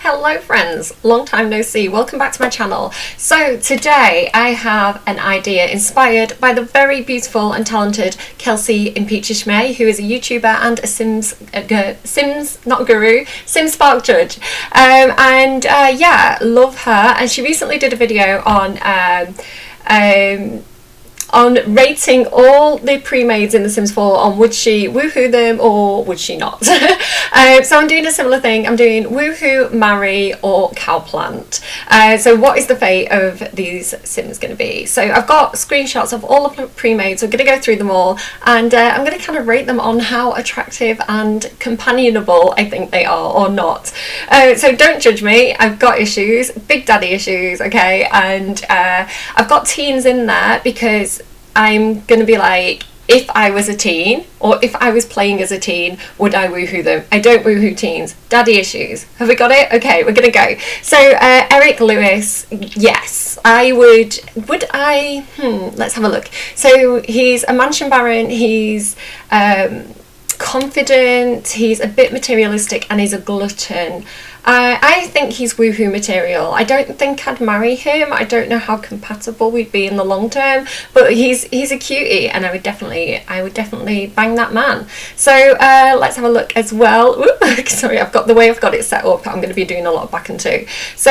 Hello friends, long time no see, welcome back to my channel. So today I have an idea inspired by the very beautiful and talented Kelsey Impeaches May, who is a YouTuber and a Sims not guru, Sims Spark judge. Yeah, love her, and she recently did a video on rating all the pre-mades in The Sims 4 on would she woohoo them or would she not. So I'm doing a similar thing. I'm doing woohoo, marry or cowplant. So what is the fate of these Sims going to be? So I've got screenshots of all the pre-mades. So I'm going to go through them all, and I'm going to kind of rate them on how attractive and companionable I think they are or not. So don't judge me. I've got issues, big daddy issues, okay, and I've got teens in there because I'm going to be like, if I was a teen, or if I was playing as a teen, would I woohoo them? I don't woohoo teens. Daddy issues. Have we got it? Okay, we're going to go. So, Eric Lewis, yes, I would I? Let's have a look. So, he's a mansion baron, he's confident, he's a bit materialistic, and he's a glutton. I think he's woohoo material. I don't think I'd marry him. I don't know how compatible we'd be in the long term, but he's a cutie, and I would definitely bang that man. So let's have a look as well. Ooh, sorry, I've got it set up. I'm going to be doing a lot of back and two. So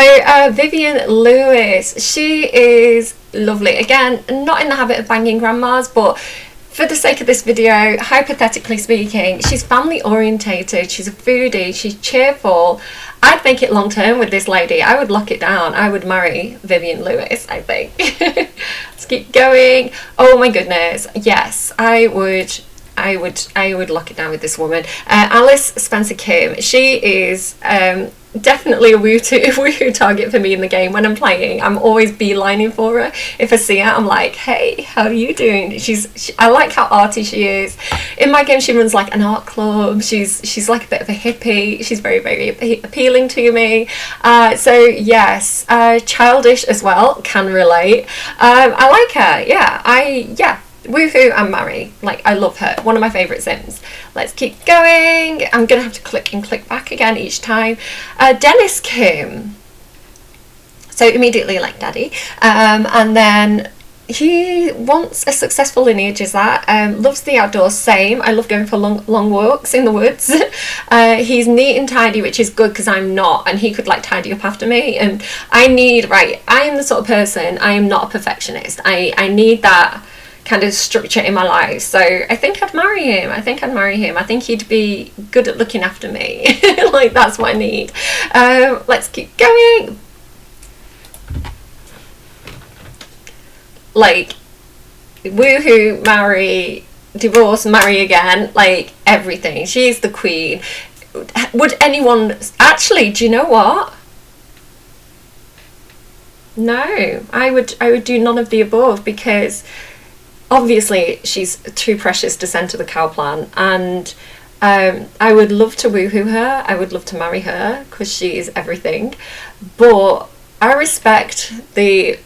Vivian Lewis, she is lovely. Again, not in the habit of banging grandmas, but for the sake of this video, hypothetically speaking, she's family orientated, she's a foodie, she's cheerful. I'd make it long term with this lady. I would lock it down. I would marry Vivian Lewis, I think. Let's keep going. Oh my goodness. Yes, I would lock it down with this woman. Alice Spencer Kim. She is definitely a woohoo target for me in the game. When I'm playing, I'm always beelining for her. If I see her, I'm like, hey, how are you doing? I like how arty she is. In my game, she runs like an art club. She's like a bit of a hippie. She's very, very appealing to me. So yes, childish as well, can relate. I like her. Yeah. Woohoo and marry. Like, I love her. One of my favourite Sims. Let's keep going. I'm going to have to click and click back again each time. Dennis Kim. So immediately like daddy. And then he wants a successful lineage, is that. Loves the outdoors, same. I love going for long walks in the woods. He's neat and tidy, which is good because I'm not, and he could like tidy up after me. And I am the sort of person, I am not a perfectionist. I need that kind of structure in my life, so I think I'd marry him. I think he'd be good at looking after me. Like, that's what I need. Let's keep going. Like, woohoo, marry, divorce, marry again, like everything. She's the queen. Would anyone actually, do you know what? No, I would do none of the above, because obviously she's too precious to send to the cowplant, and I would love to woohoo her. I would love to marry her because she is everything. But I respect the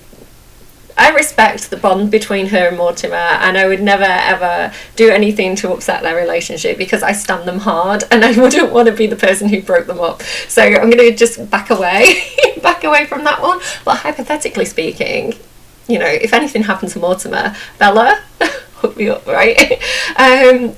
bond between her and Mortimer, and I would never ever do anything to upset their relationship because I stand them hard, and I wouldn't want to be the person who broke them up. So I'm going to just back away from that one. But hypothetically speaking, you know, if anything happened to Mortimer, Bella, hook me up, right?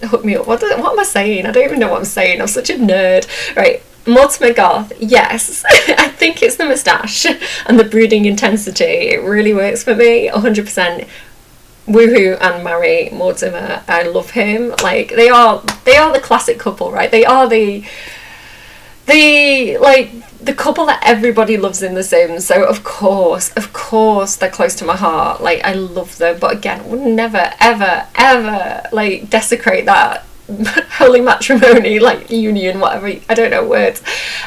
Hook me up. What am I saying? I don't even know what I'm saying. I'm such a nerd. Right, Mortimer Goth, yes. I think it's the moustache and the brooding intensity. It really works for me, 100%. Woohoo and marry Mortimer. I love him. Like, they are the classic couple, right? They are the couple that everybody loves in The Sims. So of course they're close to my heart. Like, I love them, but again, would never ever like desecrate that holy matrimony, like union, whatever, I don't know words.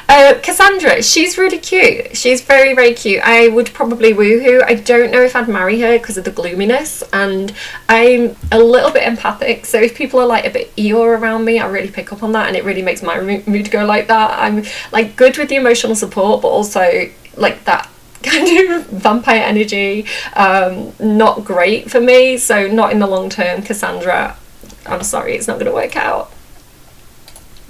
Cassandra, she's really cute. She's very, very cute. I would probably woohoo. I don't know if I'd marry her because of the gloominess, and I'm a little bit empathic, so if people are like a bit Eeyore around me, I really pick up on that, and it really makes my mood go like that. I'm like good with the emotional support, but also like that kind of vampire energy, not great for me, so not in the long term. Cassandra, I'm sorry, it's not going to work out.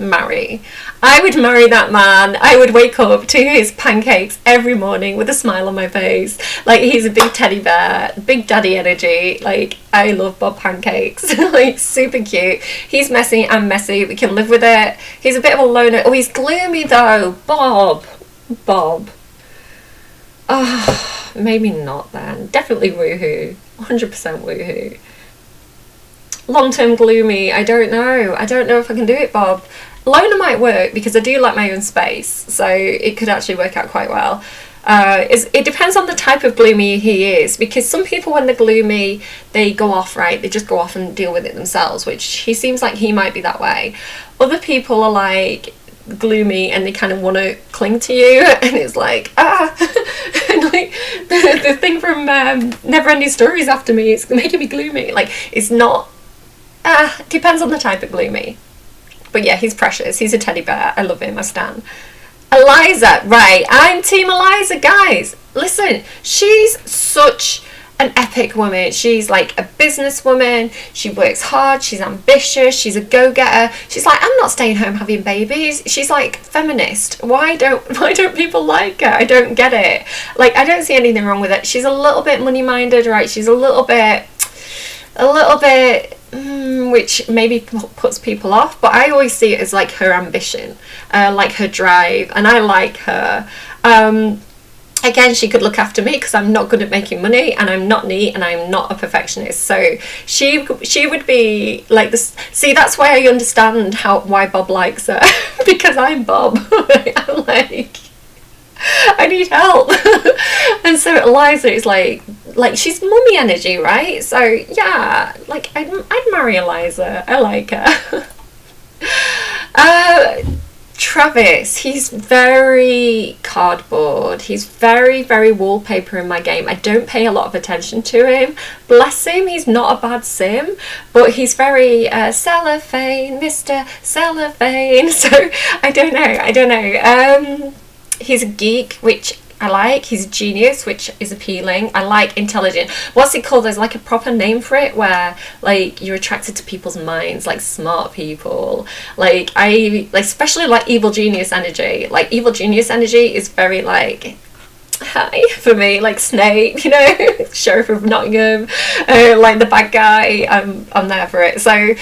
marry. I would marry that man. I would wake up to his pancakes every morning with a smile on my face. Like, he's a big teddy bear, big daddy energy. Like, I love Bob pancakes. Like, super cute. He's messy, I'm messy. We can live with it. He's a bit of a loner. Oh, he's gloomy though. Bob. Oh, maybe not then. Definitely woohoo. 100% woohoo. Long-term gloomy, I don't know if I can do it, Bob. Loner might work because I do like my own space, so it could actually work out quite well. It depends on the type of gloomy he is, because some people, when they're gloomy, they go off, right? They just go off and deal with it themselves, which he seems like he might be that way. Other people are like gloomy and they kind of want to cling to you, and it's like, and like the thing from Neverending Stories after me, it's making me gloomy. Like, it's not, depends on the type of gloomy. But yeah, he's precious. He's a teddy bear. I love him. I stan. Eliza, right. I'm Team Eliza, guys. Listen, she's such an epic woman. She's like a businesswoman. She works hard. She's ambitious. She's a go-getter. She's like, I'm not staying home having babies. She's like feminist. Why don't people like her? I don't get it. Like, I don't see anything wrong with it. She's a little bit money-minded, right? She's a little bit which maybe puts people off, but I always see it as like her ambition, like her drive, and I like her. Again, she could look after me because I'm not good at making money, and I'm not neat, and I'm not a perfectionist, so she would be like this. See, that's why I understand why Bob likes her because I'm Bob. I'm like, I need help. And so Eliza is like she's mummy energy, right? So yeah, like I'd marry Eliza. I like her. Travis, he's very cardboard. He's very, very wallpaper in my game. I don't pay a lot of attention to him. Bless him, he's not a bad sim, but he's very cellophane, Mr. Cellophane. So I don't know. He's a geek, which I like. He's a genius, which is appealing. I like intelligent. What's it called? There's like a proper name for it, where like you're attracted to people's minds, like smart people. Like especially like evil genius energy. Like evil genius energy is very like, hi for me, like Snape, you know, Sheriff of Nottingham, like the bad guy. I'm there for it. So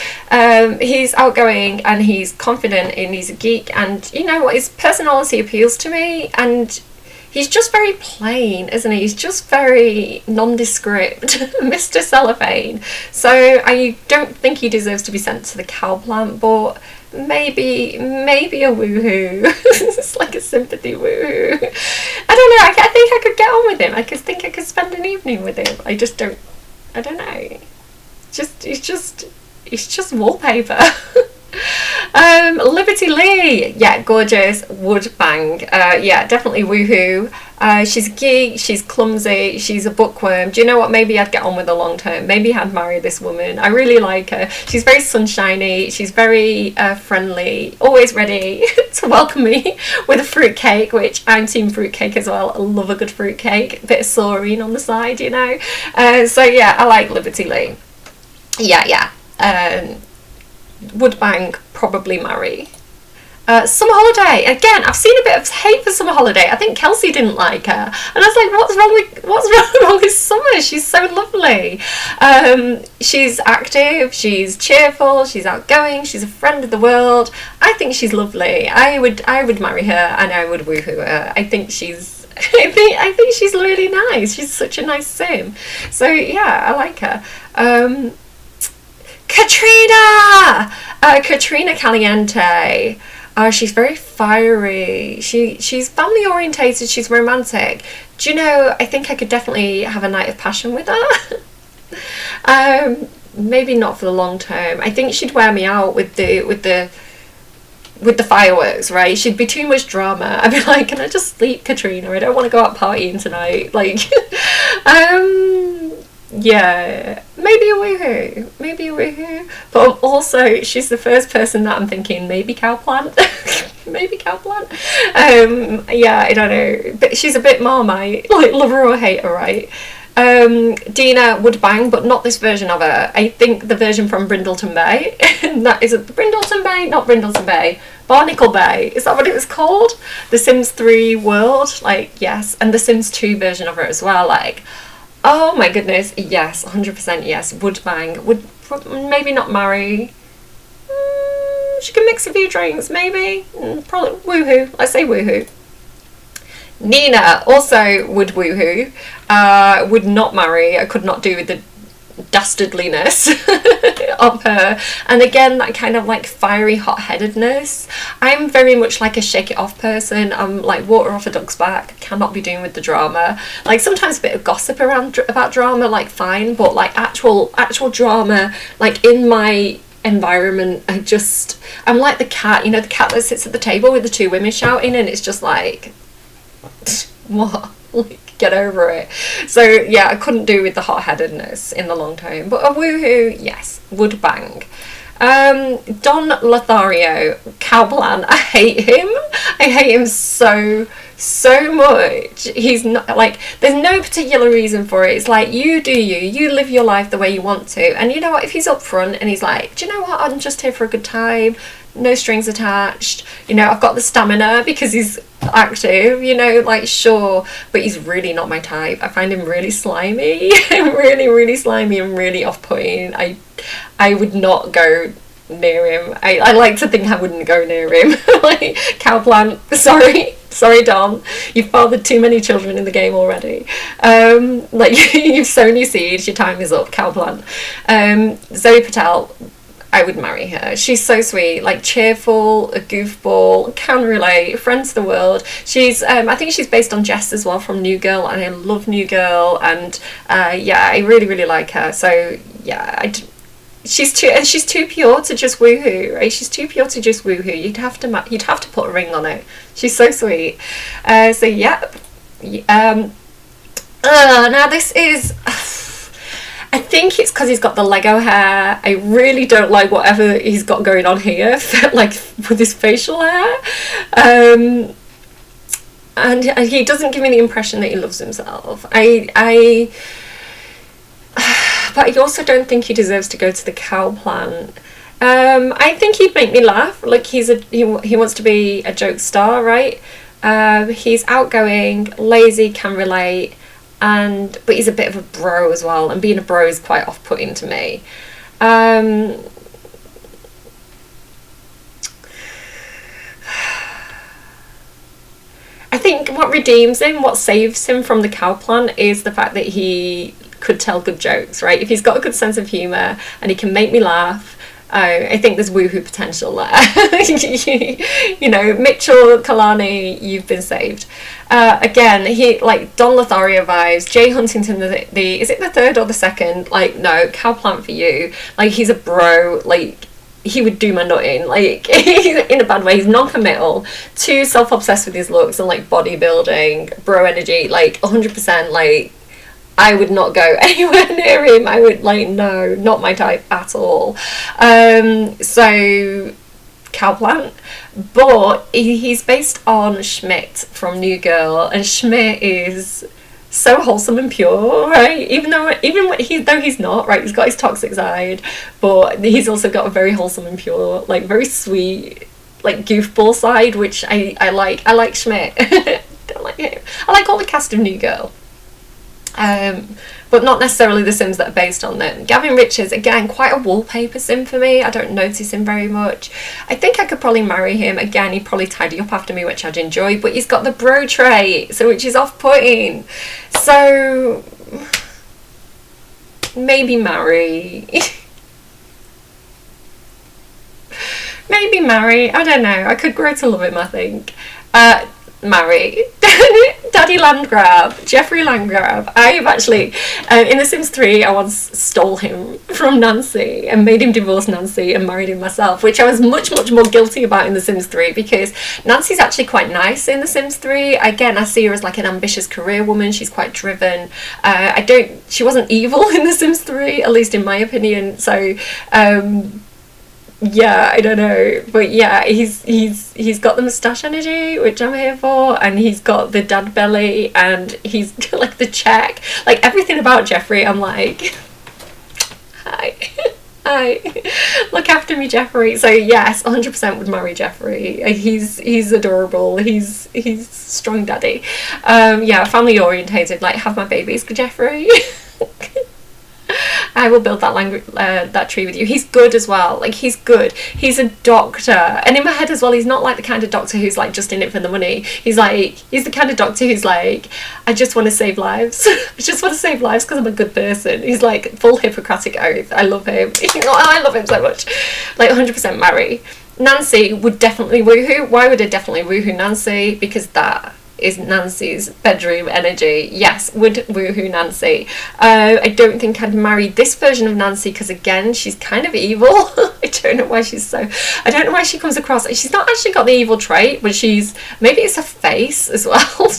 he's outgoing and he's confident and he's a geek, and you know what, his personality appeals to me, and he's just very plain, isn't he? He's just very nondescript, Mr. Cellophane. So I don't think he deserves to be sent to the Cowplant, but maybe a woohoo. It's like a sympathy woohoo. I don't know. I think I could get on with him. I think I could spend an evening with him. I don't know. It's just wallpaper. Liberty Lee, yeah, gorgeous, would bang. Yeah, definitely woohoo. She's a geek, she's clumsy, she's a bookworm. Do you know what? Maybe I'd get on with her long term. Maybe I'd marry this woman. I really like her. She's very sunshiny. She's very friendly, always ready to welcome me with a fruit cake, which I'm team fruit cake as well. I love a good fruit cake. A bit of saurine on the side, you know. So yeah, I like Liberty Lee. Yeah. Would bang, probably marry. Summer Holiday, again, I've seen a bit of hate for Summer Holiday. I think Kelsey didn't like her, and I was like, what's wrong with Summer? She's so lovely. She's active, she's cheerful, she's outgoing, she's a friend of the world. I think she's lovely. I would marry her, and I would woohoo her. I think she's really nice. She's such a nice sim. So yeah, I like her. Katrina Caliente. She's very fiery. She's family orientated. She's romantic. Do you know? I think I could definitely have a night of passion with her. Maybe not for the long term. I think she'd wear me out with the fireworks, right? She'd be too much drama. I'd be like, can I just sleep, Katrina? I don't want to go out partying tonight. Like, yeah, maybe a woohoo. But also, she's the first person that I'm thinking, maybe Cowplant. Maybe Cowplant. Yeah, I don't know. But she's a bit Marmite, like love her or hate her, right? Dina would bang, but not this version of her. I think the version from Brindleton Bay. That is it, Brindleton Bay, not Brindleton Bay. Barnacle Bay. Is that what it was called? The Sims 3 world? Like, yes. And the Sims 2 version of her as well. Like, oh my goodness. Yes, 100% yes. Would bang. Would maybe not marry. She can mix a few drinks, maybe. Probably woohoo. I say woohoo. Nina also would woohoo, would not marry. I could not do with the dastardliness of her. And again, that kind of like fiery hot-headedness. I'm very much like a shake it off person. I'm like water off a duck's back. Cannot be doing with the drama. Like sometimes a bit of gossip around about drama, like fine, but like actual drama, like in my environment, I'm like the cat, you know, the cat that sits at the table with the two women shouting, and it's just like, what? Like, get over it. So yeah, I couldn't do with the hot-headedness in the long term, but a woohoo, yes, would bang. Don Lothario, Cowplant, I hate him so much. He's not like, there's no particular reason for it. It's like, you do you live your life the way you want to, and you know what, if he's up front and he's like, do you know what, I'm just here for a good time, no strings attached, you know, I've got the stamina because he's active, you know, like sure, but he's really not my type. I find him really slimy really slimy and really off-putting. I would not go near him. I like to think I wouldn't go near him. Like, Cowplant, sorry Dom, you've fathered too many children in the game already. Like, you've sown your seeds, your time is up, Cowplant. Zoe Patel, I would marry her. She's so sweet, like cheerful, a goofball, can relate, friend to the world. She's I think she's based on Jess as well from New Girl, and I love New Girl, and yeah, I really like her. So yeah, she's too pure to just woohoo, right? She's too pure to just woohoo. You'd have to put a ring on it. She's so sweet. So yep. Now this is. I think it's because he's got the Lego hair. I really don't like whatever he's got going on here, like with his facial hair. And he doesn't give me the impression that he loves himself. But I also don't think he deserves to go to the Cowplant. I think he'd make me laugh. Like he wants to be a joke star, right? He's outgoing, lazy, can relate. But he's a bit of a bro as well, and being a bro is quite off-putting to me. I think what redeems him, what saves him from the Cowplant, is the fact that he could tell good jokes, right? If he's got a good sense of humour and he can make me laugh, I think there's woohoo potential there. You know, Mitchell, Kalani, you've been saved. Again, he like Don Lothario vibes. Jay Huntington, the is it the third or the second? Like, no, Cowplant for you. Like, he's a bro. Like, he would do my nutting. Like, in a bad way. He's non-committal, too self-obsessed with his looks and like bodybuilding, bro energy. Like 100%. Like, I would not go anywhere near him. I would, like, no, not my type at all. So Cowplant, but he's based on Schmidt from New Girl, and Schmidt is so wholesome and pure, right? Though he's not, right? He's got his toxic side, but he's also got a very wholesome and pure, like very sweet, like goofball side, which I like. I like Schmidt. Don't like him. I like all the cast of New Girl. But not necessarily the Sims that are based on them. Gavin Richards, again, quite a wallpaper Sim for me. I don't notice him very much. I think I could probably marry him. Again, he'd probably tidy up after me, which I'd enjoy, but he's got the bro trait, so which is off-putting. So maybe marry. Maybe marry. I don't know. I could grow to love him, I think. Marry. Daddy Landgrab, Jeffrey Landgrab. I have actually, in The Sims 3, I once stole him from Nancy and made him divorce Nancy and married him myself, which I was much more guilty about in The Sims 3, because Nancy's actually quite nice in The Sims 3. Again, I see her as like an ambitious career woman. She's quite driven. She wasn't evil in The Sims 3, at least in my opinion. So, Yeah, I don't know, but yeah, he's got the moustache energy, which I'm here for, and he's got the dad belly, and he's like the check, like everything about Jeffrey. I'm like, hi, hi, look after me, Jeffrey. So yes, 100% would marry Jeffrey. He's adorable. He's strong daddy. Yeah, family orientated. Like, have my babies, Jeffrey. I will build that language, that tree with you. He's good as well. Like, he's good. He's a doctor, and in my head as well, he's not like the kind of doctor who's like just in it for the money. He's the kind of doctor who's like, I just want to save lives. I just want to save lives because I'm a good person. He's like full Hippocratic oath. I love him. I love him so much. Like, 100% marry. Nancy would definitely woohoo. Why would I definitely woohoo Nancy? Because that is Nancy's bedroom energy. Yes, would woohoo Nancy. I don't think I'd marry this version of Nancy because, again, she's kind of evil. I don't know why she comes across. She's not actually got the evil trait, but maybe it's her face as well.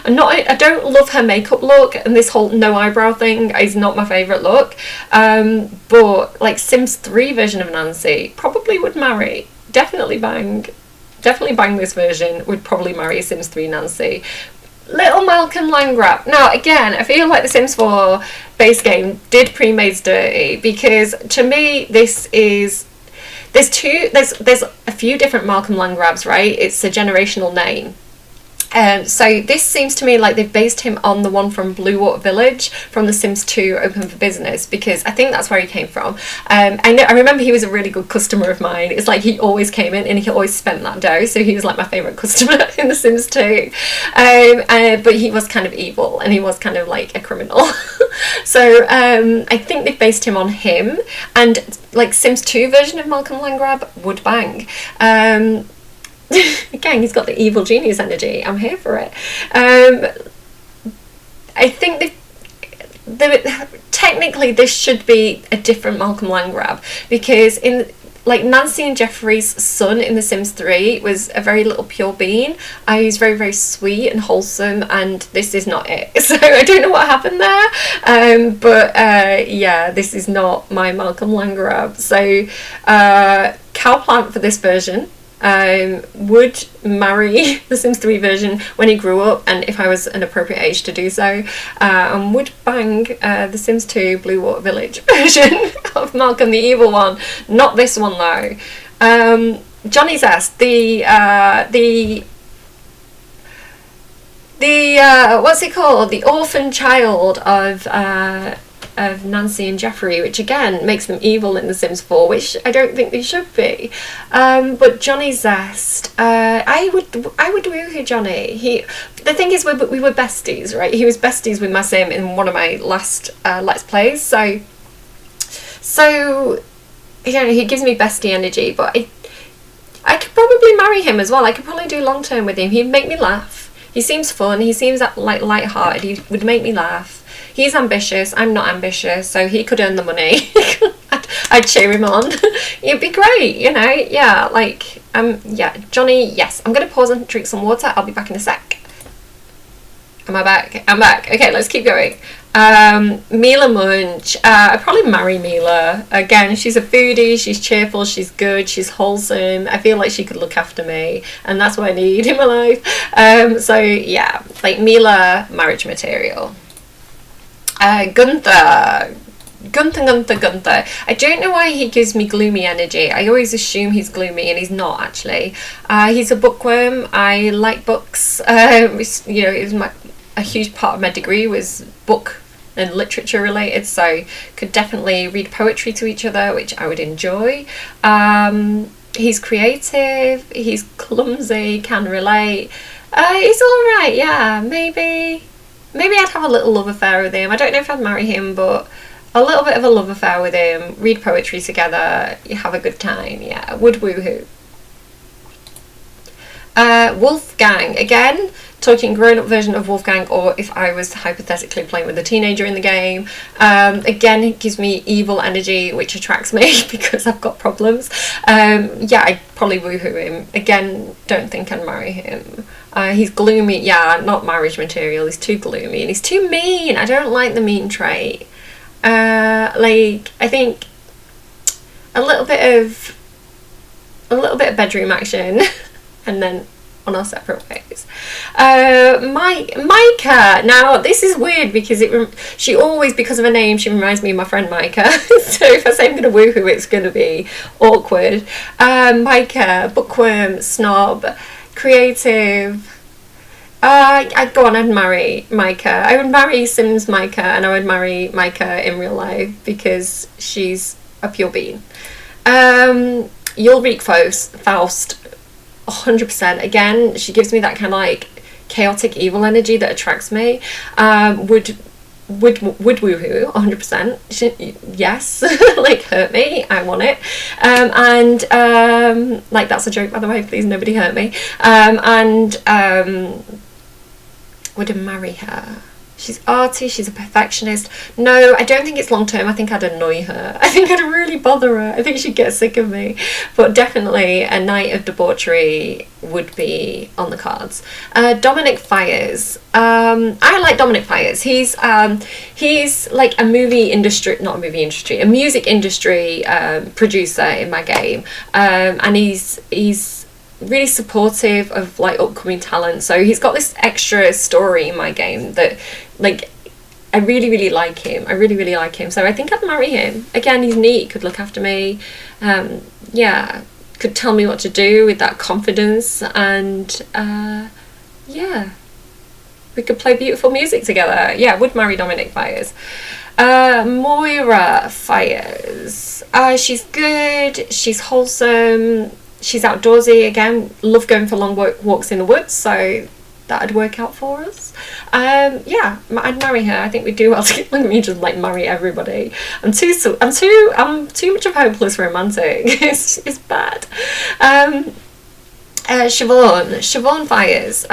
I don't love her makeup look, and this whole no eyebrow thing is not my favourite look. But like Sims 3 version of Nancy, probably would marry. Definitely bang this version, would probably marry Sims 3 Nancy. Little Malcolm Landgrab. Now, again, I feel like the Sims 4 base game did pre-maids dirty, because to me there's a few different Malcolm Landgrabs, right? It's a generational name. So this seems to me like they've based him on the one from Bluewater Village from The Sims 2 Open for Business, because I think that's where he came from. I remember he was a really good customer of mine. It's like he always came in and he always spent that dough, so he was like my favourite customer in The Sims 2. But he was kind of evil, and he was kind of like a criminal. So I think they've based him on him, and like Sims 2 version of Malcolm Landgrab would bang. Again, he's got the evil genius energy. I'm here for it. I think technically this should be a different Malcolm Landgrab, because in like Nancy and Jeffrey's son in The Sims 3 was a very little pure being. He's very, very sweet and wholesome, and this is not it. So I don't know what happened there. But yeah, this is not my Malcolm Landgrab. So Cowplant for this version. Would marry the Sims 3 version when he grew up, and if I was an appropriate age to do so, and would bang the Sims 2 Bluewater Village version of Malcolm the evil one. Not this one though. Johnny Zest, the what's it called? The orphan child of Nancy and Jeffrey, which again makes them evil in The Sims 4, which I don't think they should be. But Johnny Zest, I would woohoo Johnny. The thing is, we were besties, right? He was besties with my Sim in one of my last Let's Plays, so you know, he gives me bestie energy. But I could probably marry him as well. I could probably do long term with him. He'd make me laugh. He seems fun. He seems like light-hearted. He would make me laugh. He's ambitious. I'm not ambitious, so he could earn the money. I'd cheer him on. It'd be great, you know. Yeah, like yeah, Johnny. Yes, I'm gonna pause and drink some water. I'll be back in a sec. Am I back? I'm back. Okay, let's keep going. Mila Munch. I'd probably marry Mila. Again, she's a foodie, she's cheerful, she's good, she's wholesome. I feel like she could look after me, and that's what I need in my life. So yeah, like Mila, marriage material. Gunther. I don't know why he gives me gloomy energy. I always assume he's gloomy, and he's not actually. He's a bookworm. I like books. You know, it was a huge part of my degree was book and literature related, so could definitely read poetry to each other, which I would enjoy. He's creative. He's clumsy. Can relate. He's all right. Yeah, maybe I'd have a little love affair with him. I don't know if I'd marry him, but a little bit of a love affair with him. Read poetry together. You have a good time. Yeah, would woohoo. Wolfgang. Again, talking grown-up version of Wolfgang, or if I was hypothetically playing with a teenager in the game. Again, it gives me evil energy, which attracts me because I've got problems. Yeah, I'd probably woohoo him. Again, don't think I'd marry him. He's gloomy. Yeah, not marriage material. He's too gloomy, and he's too mean. I don't like the mean trait. Like, I think a little bit of a little bit of bedroom action, and then on our separate ways. Micah. Now this is weird because she always, because of her name, she reminds me of my friend Micah. So if I say I'm going to woohoo, it's going to be awkward. Micah, bookworm, snob, creative. I'd go on, I'd marry Micah. I would marry Sims Micah, and I would marry Micah in real life because she's a pure bean. Ulrich Faust, 100%. Again, she gives me that kind of like chaotic evil energy that attracts me. Would woohoo 100%. Yes. Like, hurt me, I want it. Like, that's a joke, by the way, please nobody hurt me. Would marry her. She's arty, she's a perfectionist. No, I don't think it's long term. I think I'd annoy her. I think I'd really bother her. I think she'd get sick of me. But definitely a night of debauchery would be on the cards. Dominic Fires. I like Dominic Fires. He's like a music industry producer in my game. And he's really supportive of like upcoming talent, so he's got this extra story in my game that, like, I really like him. So I think I'd marry him. Again, he's neat, could look after me, could tell me what to do with that confidence, and we could play beautiful music together. Would marry Dominic Fires. Moira Fires. She's good, she's wholesome, she's outdoorsy. Again, love going for long walks in the woods, so that'd work out for us. I'd marry her. I think we'd do well together. Look at me just like marry everybody. I'm too much of a hopeless romantic. It's bad. Siobhan Fires.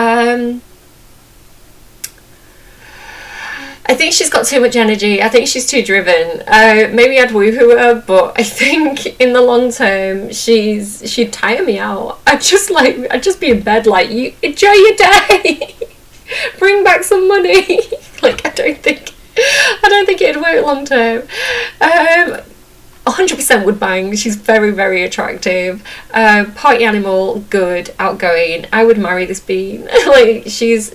I think she's got too much energy. I think she's too driven. Maybe I'd woohoo her, but I think in the long term she'd tire me out. I'd just be in bed like, you enjoy your day. Bring back some money. Like, I don't think it'd work long term. 100% would bang. She's very, very attractive. Party animal, good, outgoing. I would marry this bean. Like, she's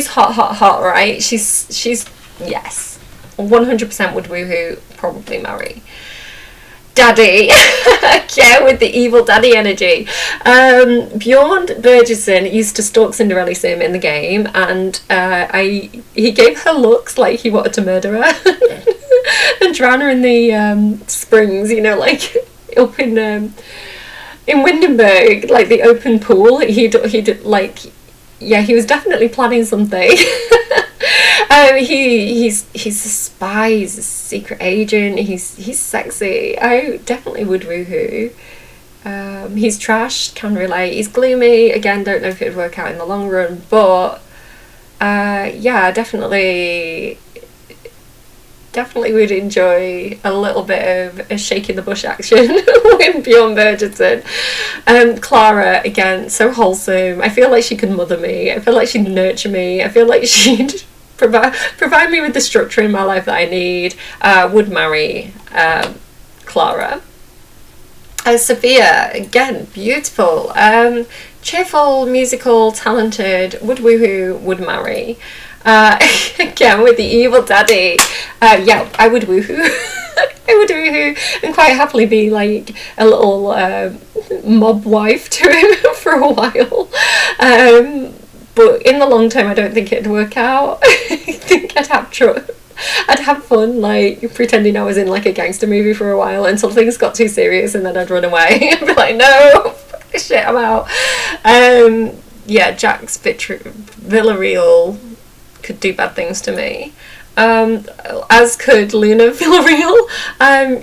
hot, right? She's yes, 100% would woohoo, probably marry. Daddy. Yeah, with the evil daddy energy. Bjorn Burgesson used to stalk Cinderella Sim in the game, and he gave her looks like he wanted to murder her and drown her in the springs, you know, like up in Windenburg, like the open pool. He did like, yeah, he was definitely planning something. He's a spy, he's a secret agent, he's sexy. I definitely would woohoo. He's trash, can relate. He's gloomy, again, don't know if it would work out in the long run, but definitely would enjoy a little bit of a shaking the bush action with Bjorn Burgesson. Clara, again, so wholesome. I feel like she could mother me. I feel like she'd nurture me. I feel like she'd provide me with the structure in my life that I need. Would marry Clara. Sophia, again, beautiful. Cheerful, musical, talented. Would woohoo, would marry. Again, with the evil daddy. I would woohoo. I would woohoo and quite happily be like a little mob wife to him for a while. But in the long term, I don't think it'd work out. I think I'd have fun, like, pretending I was in like a gangster movie for a while until things got too serious, and then I'd run away and be like, no, shit, I'm out. Jax Villarreal could do bad things to me. As could Luna Villarreal.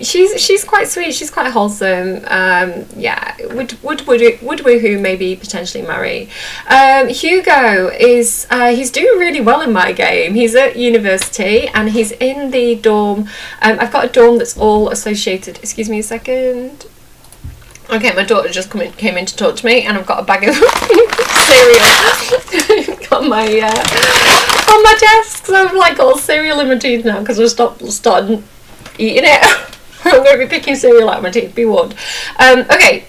She's quite sweet, she's quite wholesome. Would woohoo, maybe potentially marry. Hugo is he's doing really well in my game. He's at university and he's in the dorm. I've got a dorm that's all associated. Excuse me a second. Okay, my daughter just came in to talk to me, and I've got a bag of cereal on my desk. So I'm like all cereal in my teeth now because I started eating it. I'm going to be picking cereal out of my teeth, be warned. Okay,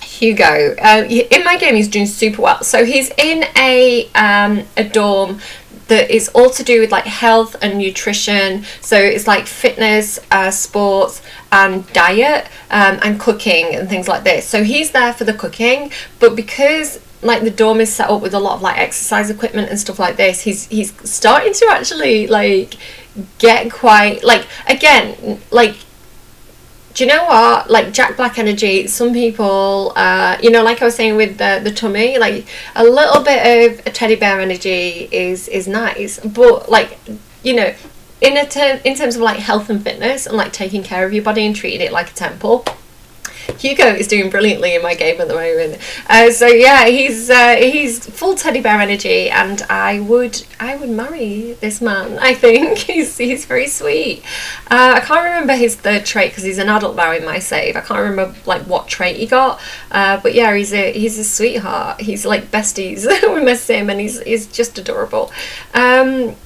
Hugo. In my game, he's doing super well. So he's in a dorm that is all to do with like health and nutrition. So it's like fitness, sports, and diet, and cooking and things like this. So he's there for the cooking, but because like the dorm is set up with a lot of like exercise equipment and stuff like this, he's starting to actually like get quite like, again, like, do you know what, like Jack Black energy, some people, you know, like I was saying with the tummy, like a little bit of a teddy bear energy is nice, but like, you know, in terms of like health and fitness and like taking care of your body and treating it like a temple, Hugo is doing brilliantly in my game at the moment. So yeah, he's full teddy bear energy, and I would marry this man. I think he's very sweet. I can't remember his third trait because he's an adult now in my save. I can't remember like what trait he got. But yeah, he's a sweetheart. He's like besties with my sim, and he's just adorable. Joaquin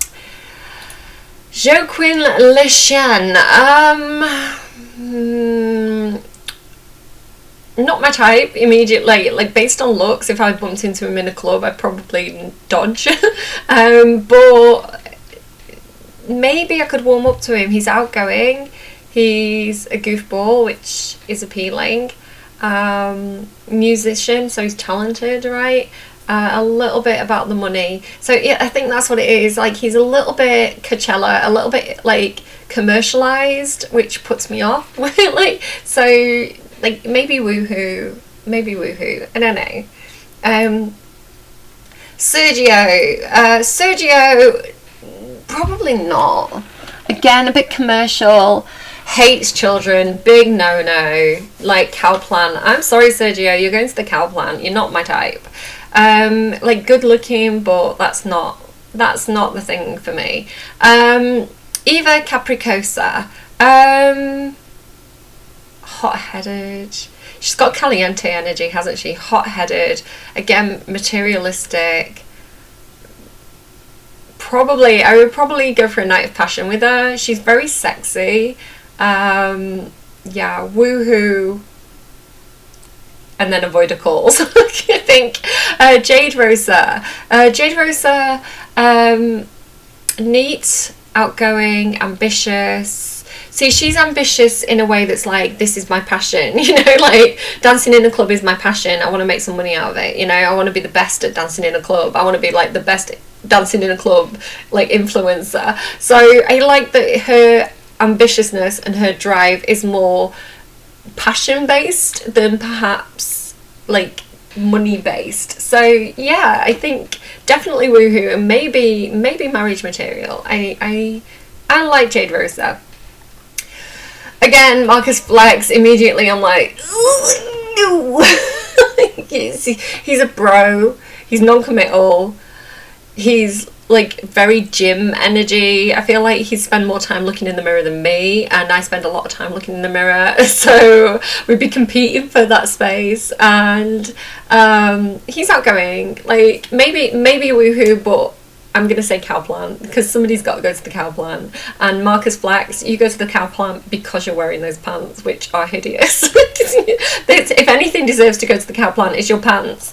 Leshan. Not my type immediately, like based on looks. If I bumped into him in a club, I'd probably dodge. But maybe I could warm up to him. He's outgoing, he's a goofball, which is appealing. Musician, so he's talented, right? A little bit about the money. So yeah, I think that's what it is. Like he's a little bit Coachella, a little bit like commercialized, which puts me off. Like, so like maybe woohoo, I don't know. Sergio, probably not. Again, a bit commercial, hates children, big no, like Cowplant. I'm sorry, Sergio, you're going to the Cowplant, you're not my type. Like good looking, but that's not the thing for me. Eva Capricosa, hot-headed. She's got caliente energy, hasn't she? Hot-headed, again, materialistic. I would probably go for a night of passion with her. She's very sexy. Yeah, woohoo. And then avoid her calls. I think. Jade Rosa. Neat, outgoing, ambitious. See, she's ambitious in a way that's like, this is my passion, you know, like dancing in a club is my passion. I want to make some money out of it, you know. I want to be the best at dancing in a club. I want to be like the best dancing in a club, like influencer. So I like that her ambitiousness and her drive is more passion based than perhaps like money based. So yeah, I think definitely woohoo, and maybe marriage material. I like Jade Rosa. Again, Marcus Flex, immediately I'm like, no. He's a bro, he's non-committal, he's like very gym energy. I feel like he spends more time looking in the mirror than me, and I spend a lot of time looking in the mirror, so we'd be competing for that space. And he's outgoing, like maybe woohoo, but I'm going to say Cowplant, because somebody's got to go to the Cowplant. And Marcus Flax, you go to the Cowplant because you're wearing those pants, which are hideous. If anything deserves to go to the Cowplant, it's your pants.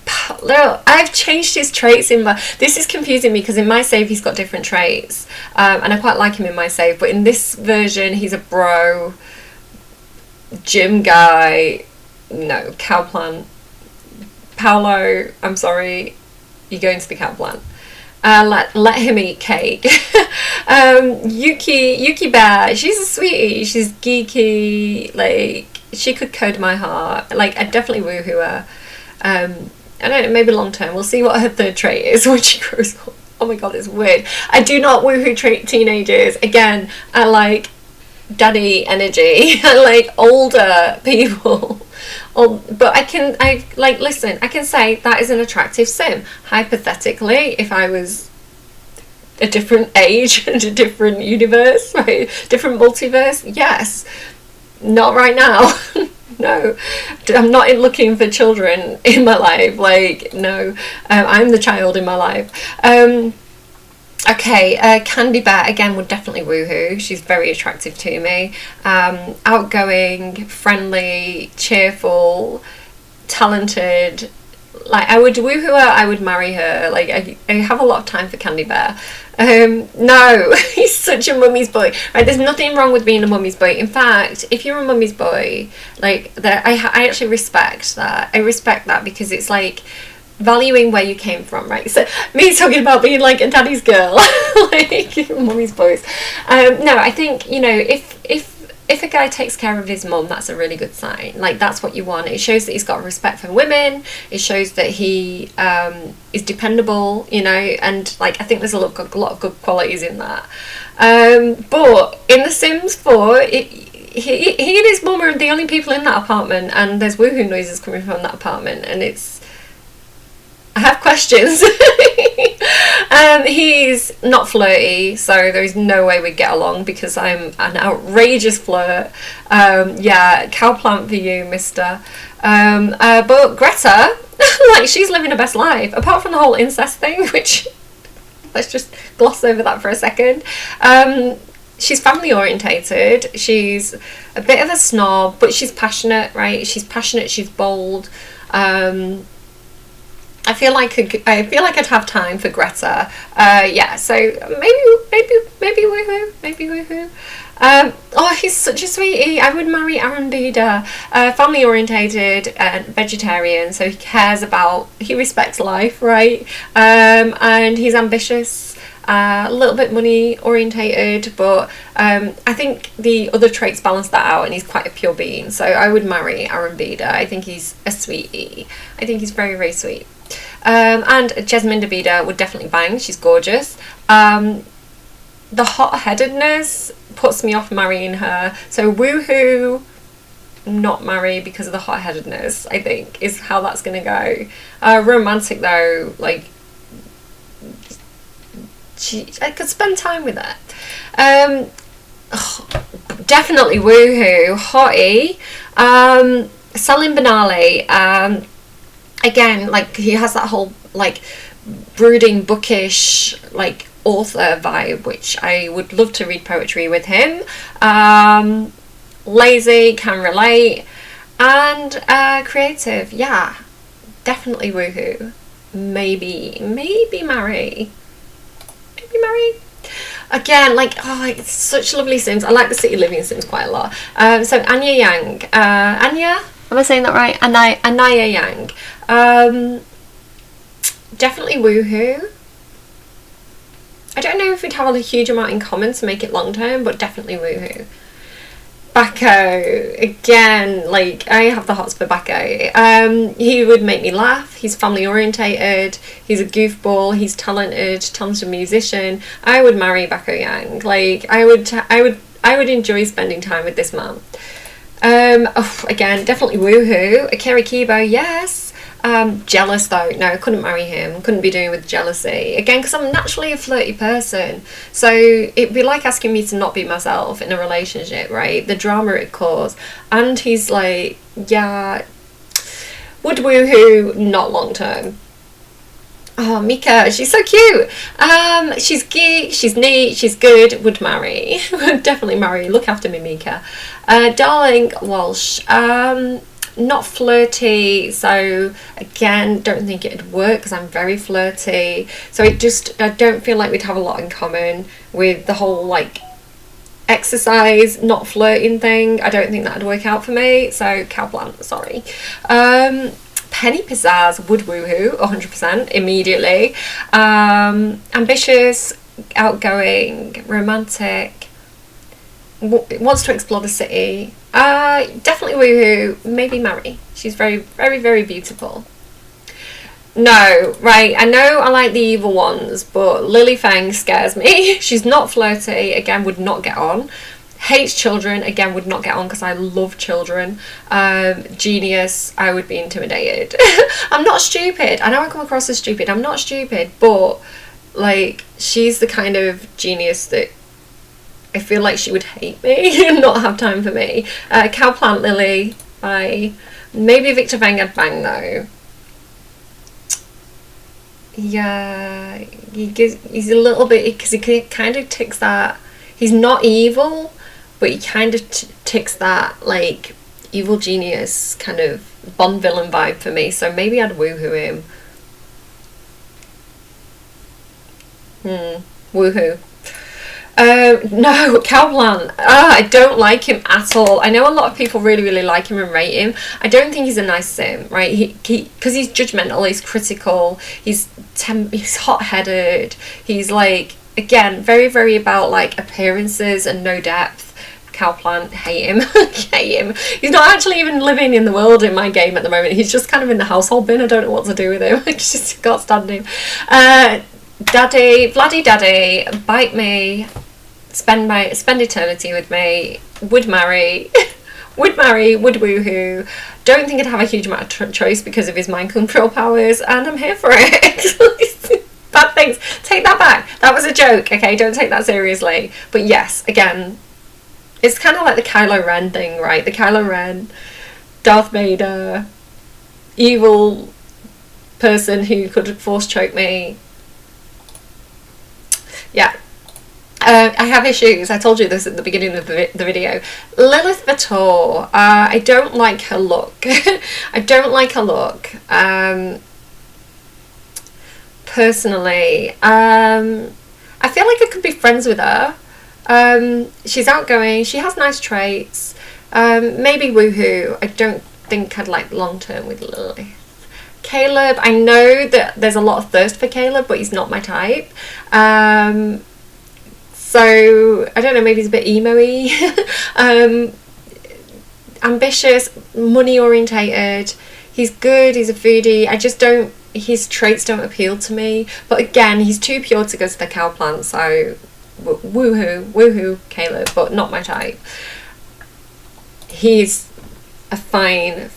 I've changed his traits in my... This is confusing me, because in my save he's got different traits. And I quite like him in my save, but in this version he's a bro, gym guy. No, Cowplant. Paolo, I'm sorry, you're going to the Cowplant. Let him eat cake. Yuki Bear, she's a sweetie, she's geeky, like she could code my heart. Like I'd definitely woohoo her. I don't know, maybe long term. We'll see what her third trait is when she grows up. Oh my god, it's weird. I do not woohoo trait teenagers. Again, I like daddy energy. I like older people. But I can say that is an attractive sim. Hypothetically, if I was a different age and a different universe, right, different multiverse, yes. Not right now. No, I'm not looking for children in my life. Like, no, I'm the child in my life. Okay, Candy Bear again would definitely woohoo. She's very attractive to me. Outgoing, friendly, cheerful, talented. Like, I would woohoo her, I would marry her. Like, I have a lot of time for Candy Bear. No, he's such a mummy's boy. Right, there's nothing wrong with being a mummy's boy. In fact, if you're a mummy's boy, like, that, I actually respect that. I respect that because it's like valuing where you came from, right? So me talking about being like a daddy's girl, like mummy's boys. No, I think, you know, if a guy takes care of his mum, that's a really good sign. Like, that's what you want. It shows that he's got respect for women. It shows that he is dependable, you know, and like, I think there's a lot of good qualities in that. But in The Sims 4, he and his mum are the only people in that apartment, and there's woohoo noises coming from that apartment, and I have questions. He's not flirty, so there's no way we'd get along because I'm an outrageous flirt. Yeah, Cowplant for you, mister. But Greta, like, she's living her best life, apart from the whole incest thing, which, let's just gloss over that for a second. She's family orientated. She's a bit of a snob, but she's passionate, right? She's passionate, she's bold. I feel like I'd have time for Greta. Yeah, so maybe woohoo. Oh, he's such a sweetie. I would marry Aaron Bida. Family orientated and vegetarian, so he respects life, right? And he's ambitious. A little bit money orientated, but I think the other traits balance that out, and he's quite a pure being. So I would marry Aaron Bida. I think he's a sweetie. I think he's very, very sweet. And Jasmine Davida would definitely bang. She's gorgeous. The hot-headedness puts me off marrying her. So woohoo, not marry because of the hot-headedness, I think, is how that's going to go. Romantic, though, like, I could spend time with her. Definitely woohoo. Hottie. Salim Benali. Again, like, he has that whole, like, brooding, bookish, like, author vibe, which I would love to read poetry with him. Lazy, can relate, and creative. Yeah, definitely woohoo. Maybe marry. Again, like, oh, it's such lovely Sims. I like the city living Sims quite a lot. So Anya Yang. Anya? Am I saying that right? Anaya Yang. Definitely woohoo. I don't know if we'd have a huge amount in common to make it long term, but definitely woohoo. Bacco, again, like, I have the hots for Bacco. He would make me laugh. He's family orientated. He's a goofball. He's talented musician. I would marry Bacco Yang. Like, I would enjoy spending time with this man. Again, definitely woohoo. Akira Kibo, yes. Jealous though, no, couldn't marry him, couldn't be doing with jealousy. Again, because I'm naturally a flirty person, so it'd be like asking me to not be myself in a relationship, right? The drama it caused. And he's like, yeah, would woohoo, not long term. Oh, Mika, she's so cute. She's geek, she's neat, she's good, would marry. Would definitely marry. Look after me, Mika. Darling Walsh, not flirty, so again, don't think it'd work because I'm very flirty. So I don't feel like we'd have a lot in common with the whole, like, exercise, not flirting thing. I don't think that'd work out for me. So Cowplant, sorry. Penny Pizzazz would woohoo 100% immediately. Ambitious, outgoing, romantic, wants to explore the city. Definitely woohoo. Maybe marry. She's very, very, very beautiful. No, right, I know I like the evil ones, but Lily Fang scares me. She's not flirty, again, would not get on. Hates children, again, would not get on because I love children. Genius, I would be intimidated. I'm not stupid. I know I come across as stupid. I'm not stupid, but, like, she's the kind of genius that I feel like she would hate me and not have time for me. Cowplant Lily, bye. Maybe Victor Vang I'd bang though. yeah, he's a little bit, because he kind of ticks that. He's not evil, but he kind of ticks that like evil genius kind of Bond villain vibe for me. So maybe I'd woohoo him. Woohoo. No, Cowplant. I don't like him at all. I know a lot of people really like him and rate him. I don't think he's a nice sim, right? Because he's judgmental, he's critical, he's hot-headed, he's like, again, very about like appearances and no depth. Cowplant, hate him. Hate him. He's not actually even living in the world in my game at the moment. He's just kind of in the household bin. I don't know what to do with him. I just can't stand him. Daddy, Vladdy Daddy, bite me, spend eternity with me, would marry, would woohoo. Don't think I'd have a huge amount of choice because of his mind control powers, and I'm here for it. Bad things. Take that back. That was a joke, okay? Don't take that seriously. But yes, again, it's kind of like the Kylo Ren thing, right? The Kylo Ren, Darth Vader, evil person who could force choke me. Yeah. I have issues. I told you this at the beginning of the video. Lilith Vator. I don't like her look. I don't like her look. Personally. I feel like I could be friends with her. She's outgoing. She has nice traits. Maybe woohoo. I don't think I'd like long term with Lilith. Caleb, I know that there's a lot of thirst for Caleb, but he's not my type. So I don't know, maybe he's a bit emo-y. Ambitious, money orientated. He's good, he's a foodie. I just don't, his traits don't appeal to me. But again, he's too pure to go to the Cowplant, so woohoo, Caleb, but not my type. He's a fine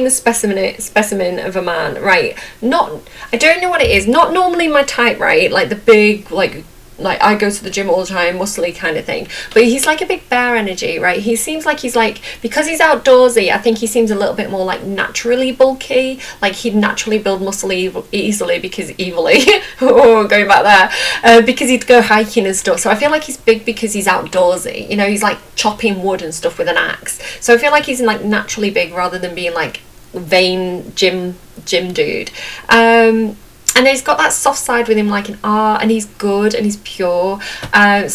specimen of a man, right? Not, I don't know what it is, not normally my type, right? Like the big, like I go to the gym all the time, muscly kind of thing, but he's like a big bear energy, right? He seems like he's like, because he's outdoorsy, I think he seems a little bit more like naturally bulky, like he'd naturally build muscle easily because oh, going back there, because he'd go hiking and stuff. So I feel like he's big because he's outdoorsy, you know, he's like chopping wood and stuff with an axe. So I feel like he's like naturally big rather than being like vain gym dude. And he's got that soft side with him, like an R, and he's good and he's pure. Brant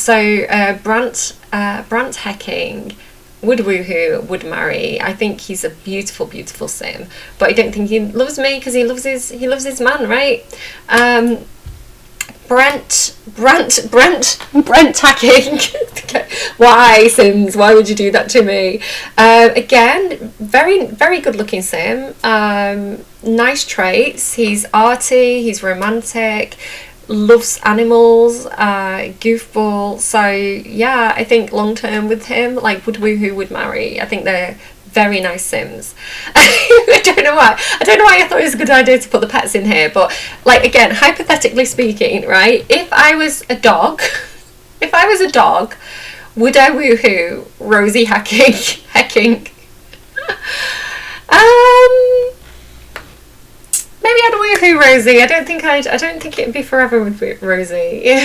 Hecking would woohoo, would marry. I think he's a beautiful sim, but I don't think he loves me because he loves his man, right? Brent Hacking. Why, Sims? Why would you do that to me? Again, very good looking sim. Nice traits. He's arty, he's romantic, loves animals, goofball. So yeah, I think long term with him, like would woohoo, would marry. I think they're very nice sims. I don't know why I thought it was a good idea to put the pets in here, but like, again, hypothetically speaking, right, if I was a dog would I woohoo Rosie Hecking? Maybe I'd woohoo Rosie. I don't think it'd be forever with Rosie.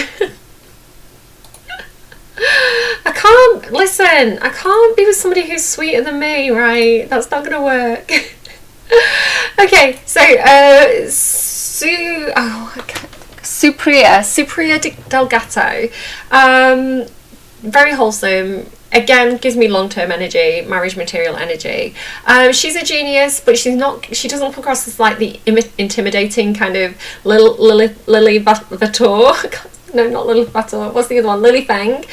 I can't be with somebody who's sweeter than me, right? That's not gonna work. Okay, so Supriya Delgato, very wholesome. Again, gives me long-term energy, marriage material energy. She's a genius, but she doesn't come across as like the intimidating kind of Lily Vator. No, not Lily Vator. What's the other one? Lily Feng.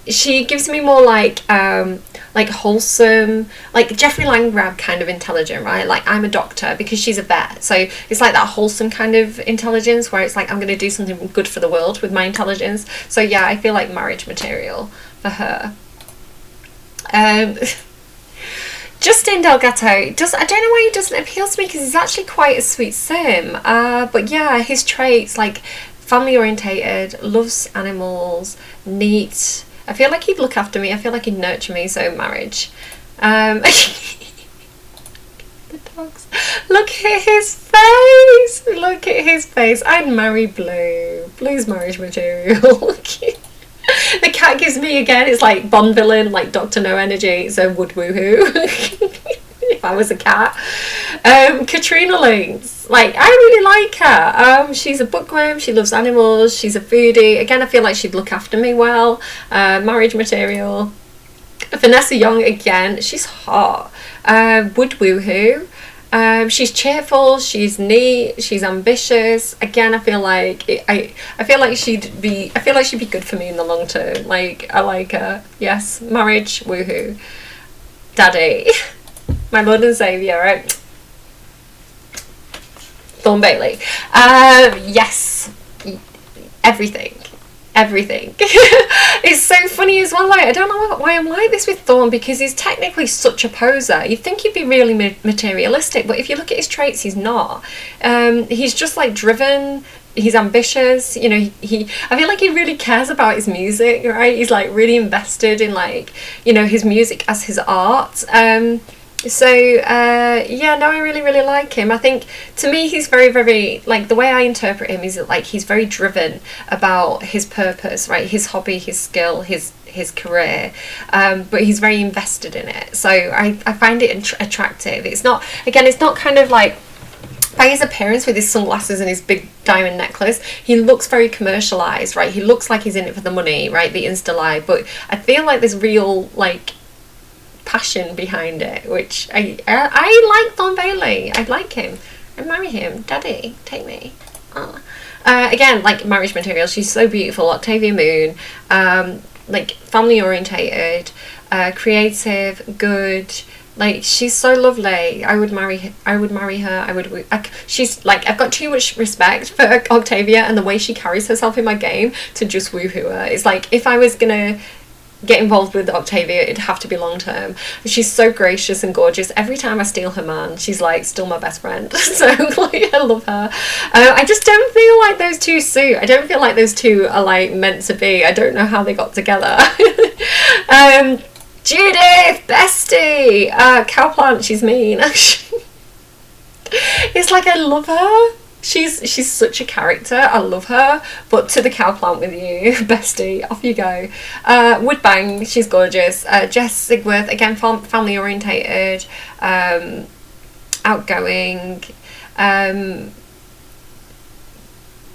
She gives me more like wholesome, like Jeffrey Langrab kind of intelligent, right? Like I'm a doctor because she's a vet, so it's like that wholesome kind of intelligence where it's like I'm going to do something good for the world with my intelligence. So yeah, I feel like marriage material for her. Justin Delgato, I don't know why he doesn't appeal to me because he's actually quite a sweet sim. But yeah, his traits, like family orientated, loves animals, neat. I feel like he'd look after me. I feel like he'd nurture me. So marriage. The dogs. Look at his face. look at his face. I'd marry Blue. Blue's marriage material. The cat gives me, again, it's like Bond villain, like Dr. No energy, so would woohoo. If I was a cat. Katrina Links, like, I really like her. She's a bookworm, she loves animals, she's a foodie. Again, I feel like she'd look after me well. Marriage material. Vanessa Young, again, she's hot. Would woohoo. She's cheerful, she's neat, she's ambitious. Again, I feel like she'd be good for me in the long term. Like, I like her. Yes, marriage, woohoo. Daddy, my Lord and Saviour, right? Thorn Bailey. Yes, everything. It's so funny as well. Like, I don't know why I'm like this with Thorn, because he's technically such a poser. You'd think he'd be really materialistic, but if you look at his traits, he's not. He's just like driven. He's ambitious. You know, I feel like he really cares about his music, right? He's like really invested in, like, you know, his music as his art. Yeah, no, I really like him. I think, to me, he's very, very, like, the way I interpret him is that, like, he's very driven about his purpose, right? His hobby, his skill, his career, but he's very invested in it. So I find it attractive. It's not kind of like, by his appearance with his sunglasses and his big diamond necklace, he looks very commercialized, right? He looks like he's in it for the money, right? The Insta life, but I feel like there's real, like, passion behind it, which I like. Thorn Bailey, I'd like him. I'd marry him. Daddy, take me. Again, like, marriage material, she's so beautiful. Octavia Moon, like, family orientated, creative, good. Like, she's so lovely. I would marry her. She's like, I've got too much respect for Octavia and the way she carries herself in my game to just woohoo her. It's like, if I was gonna get involved with Octavia, it'd have to be long term. She's so gracious and gorgeous. Every time I steal her man, she's like still my best friend. So, like, I love her. I just don't feel like those two suit. I don't feel like those two are, like, meant to be. I don't know how they got together. Judith, bestie. Cowplant, she's mean. It's like, I love her. She's such a character. I love her. But to the Cowplant with you, bestie. Off you go. Woodbang, she's gorgeous. Jess Sigworth, again, family orientated, outgoing.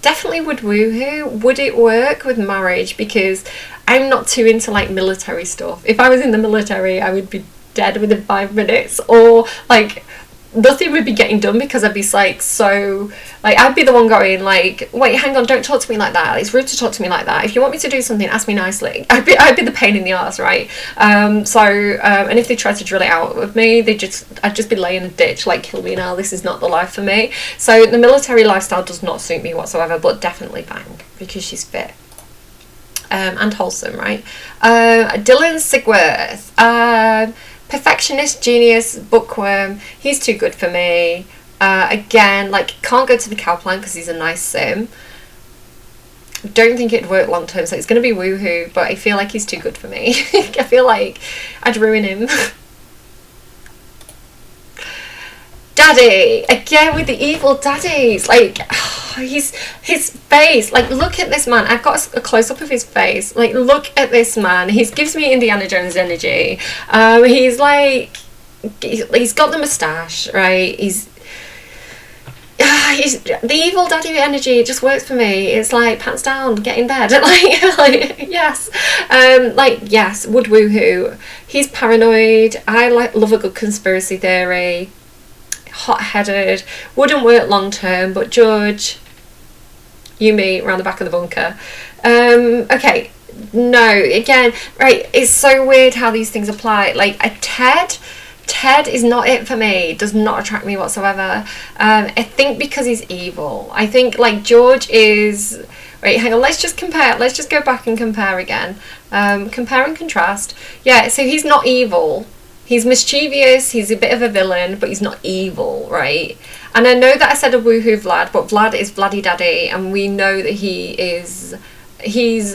Definitely would woohoo. Would it work with marriage? Because I'm not too into, like, military stuff. If I was in the military, I would be dead within 5 minutes, or, like, nothing would be getting done, because I'd be like, so, like, I'd be the one going, like, wait, hang on, don't talk to me like that. It's rude to talk to me like that. If you want me to do something, ask me nicely. I'd be the pain in the arse, right? And if they tried to drill it out of me, I'd just be laying in a ditch, like, kill me now. This is not the life for me. So the military lifestyle does not suit me whatsoever, but definitely Bang, because she's fit. And wholesome, right? Dylan Sigworth. Perfectionist, genius, bookworm. He's too good for me. Again, like, can't go to the Cowplant because he's a nice sim. Don't think it'd work long term, so it's going to be woohoo, but I feel like he's too good for me. I feel like I'd ruin him. Daddy, again with the evil daddies. Like, his face, like, look at this man. I've got a close-up of his face. Like, look at this man. He gives me Indiana Jones energy. He's like, he's got the moustache, right? He's the evil daddy energy. It just works for me. It's like, pants down, get in bed. like yes, yes, would woohoo. He's paranoid. I love a good conspiracy theory. Hot-headed, wouldn't work long term, but George, you meet around the back of the bunker. Okay, no, again, right, it's so weird how these things apply. Like, a Ted is not it for me. Does not attract me whatsoever. I think because he's evil. I think, like, George is, wait, hang on, let's just compare. Let's just go back and compare again. Compare and contrast. Yeah, so he's not evil. He's mischievous, he's a bit of a villain, but he's not evil, right? And I know that I said a woohoo Vlad, but Vlad is Vladdy Daddy, and we know that he's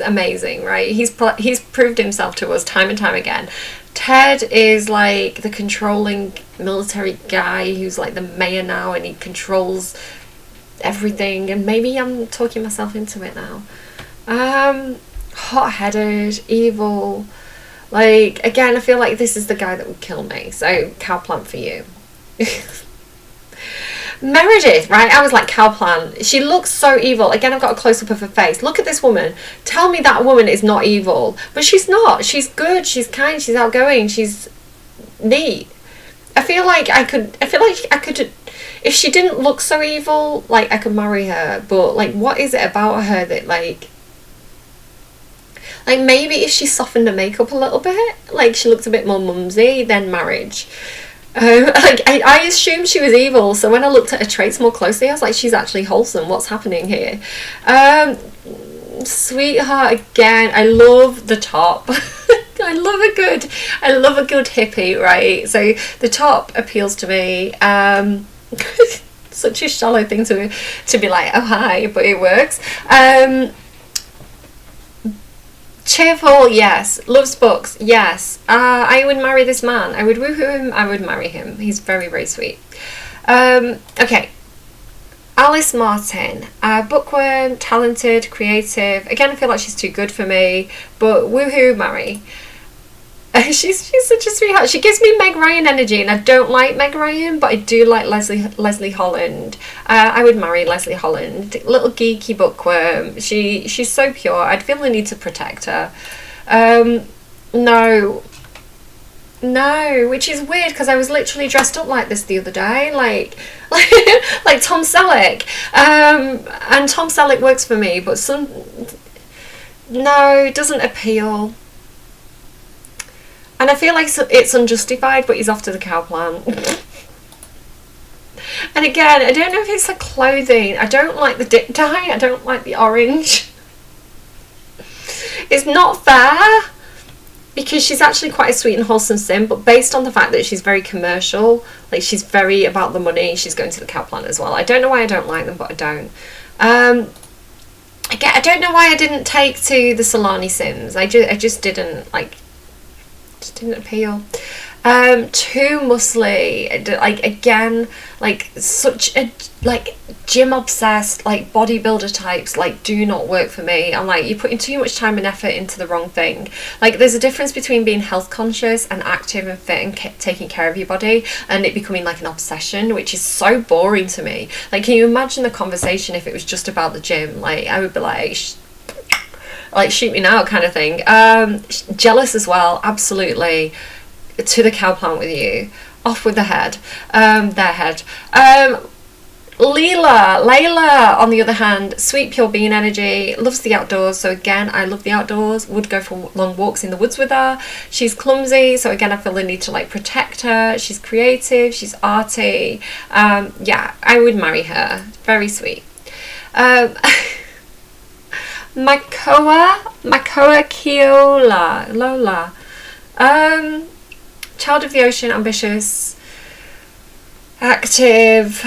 amazing, right? He's proved himself to us time and time again. Ted is like the controlling military guy who's like the mayor now, and he controls everything, and maybe I'm talking myself into it now. Hot-headed, evil. Like, again, I feel like this is the guy that would kill me. So, Cowplant for you. Meredith, right? I was like, Cowplant. She looks so evil. Again, I've got a close-up of her face. Look at this woman. Tell me that woman is not evil. But she's not. She's good. She's kind. She's outgoing. She's neat. I feel like I could, if she didn't look so evil, like, I could marry her. But, like, what is it about her that, like, maybe if she softened her makeup a little bit, like, she looked a bit more mumsy, then marriage. Like, I assumed she was evil, so when I looked at her traits more closely, I was like, she's actually wholesome. What's happening here? Sweetheart, again, I love the top. I love a good hippie, right? So the top appeals to me. Such a shallow thing to be like, oh hi, but it works. Cheerful, yes. Loves books, yes. I would marry this man. I would woohoo him. I would marry him. He's very, very sweet. Okay. Alice Martin. Bookworm, talented, creative. Again, I feel like she's too good for me, but woohoo, marry. She's such a sweetheart. She gives me Meg Ryan energy, and I don't like Meg Ryan, but I do like Leslie Holland. I would marry Leslie Holland. Little geeky bookworm. She's so pure. I'd feel the need to protect her. No, which is weird because I was literally dressed up like this the other day, like Tom Selleck. And Tom Selleck works for me, but no, it doesn't appeal. And I feel like it's unjustified, but he's off to the Cowplant. And again, I don't know if it's the clothing. I don't like the dip dye. I don't like the orange. It's not fair, because she's actually quite a sweet and wholesome sim, but based on the fact that she's very commercial, like she's very about the money, she's going to the Cowplant as well. I don't know why I don't like them, but I don't. Again, I don't know why I didn't take to the Solani Sims. I just didn't, like, didn't appeal. Too muscly, like, again, like, such a, like, gym obsessed, like, bodybuilder types, like, do not work for me. I'm like, you're putting too much time and effort into the wrong thing. Like, there's a difference between being health conscious and active and fit and taking care of your body, and it becoming like an obsession, which is so boring to me. Like, can you imagine the conversation if it was just about the gym? Like, I would be like, shoot me now kind of thing. Jealous as well, absolutely. To the Cowplant with you. Off with the head. Their head. Layla, on the other hand, sweet pure being energy, loves the outdoors, so again, I love the outdoors, would go for long walks in the woods with her. She's clumsy, so again, I feel the need to, like, protect her. She's creative, she's arty. Yeah, I would marry her. Very sweet. Makoa Kiola Lola. Child of the ocean, ambitious, active.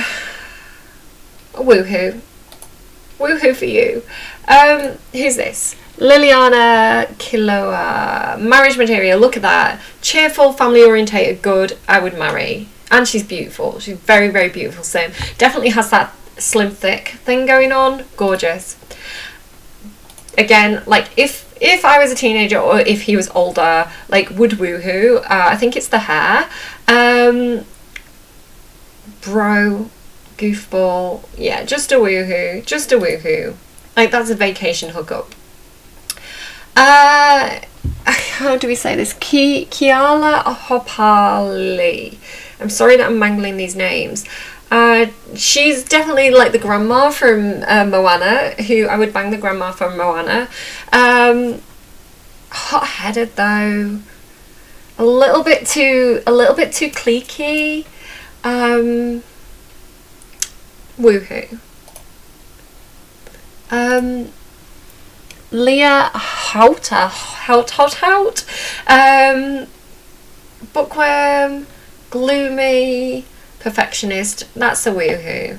Woohoo for you. Who's this? Liliana Kiloa. Marriage material, look at that. Cheerful, family orientated, good. I would marry. And she's beautiful. She's very, very beautiful sim. Definitely has that slim thick thing going on. Gorgeous. Again, like, if I was a teenager or if he was older, like, would woohoo. I think it's the hair. Bro, goofball, yeah, just a woohoo. Like, that's a vacation hookup. How do we say this? Kiala Hopali. I'm sorry that I'm mangling these names. She's definitely like the grandma from Moana, who I would bang the grandma from Moana. Hot-headed though, a little bit too cliquey. Woohoo. Leah Hout. Bookworm, gloomy, perfectionist. That's a woohoo.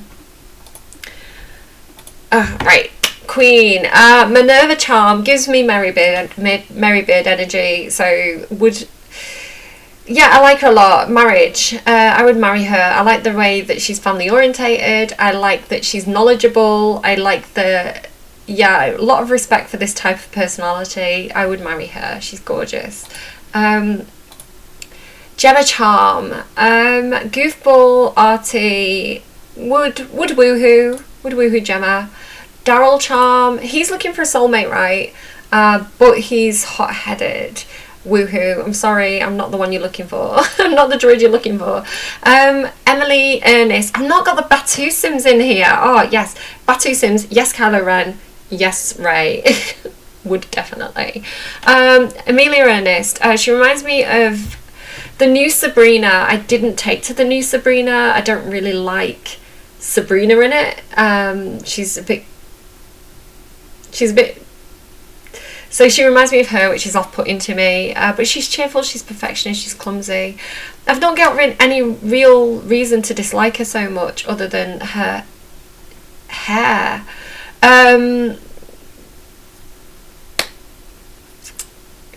Right. Queen. Minerva Charm gives me Merrybeard energy, so would yeah, I like her a lot. Marriage. I would marry her. I like the way that she's family orientated. I like that she's knowledgeable. I like a lot of respect for this type of personality. I would marry her. She's gorgeous. Gemma Charm. Goofball, arty. Would woohoo Gemma. Daryl Charm. He's looking for a soulmate, right? But he's hot-headed. Woohoo. I'm sorry, I'm not the one you're looking for. I'm not the droid you're looking for. Emily Ernest. I've not got the Batu Sims in here. Oh, yes. Batu Sims. Yes, Kylo Ren. Yes, Rey. Would definitely. Amelia Ernest. She reminds me of the new Sabrina. I didn't take to the new Sabrina. I don't really like Sabrina in it. She's a bit... So she reminds me of her, which is off-putting to me. But she's cheerful, she's perfectionist, she's clumsy. I've not got any real reason to dislike her so much other than her hair.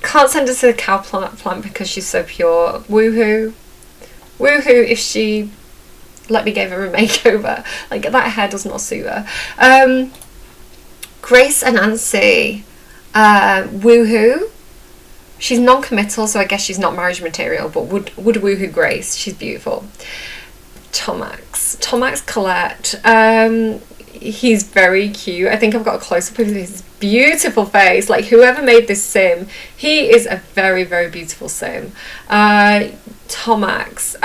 Can't send her to the Cowplant because she's so pure. Woohoo. Woohoo if she let me give her a makeover. Like, that hair does not suit her. Grace and Nancy. Woohoo. She's non-committal, so I guess she's not marriage material, but would woohoo Grace. She's beautiful. Tomax Colette. He's very cute. I think I've got a close-up of his beautiful face. Like, whoever made this sim, he is a very, very beautiful sim. Tomax.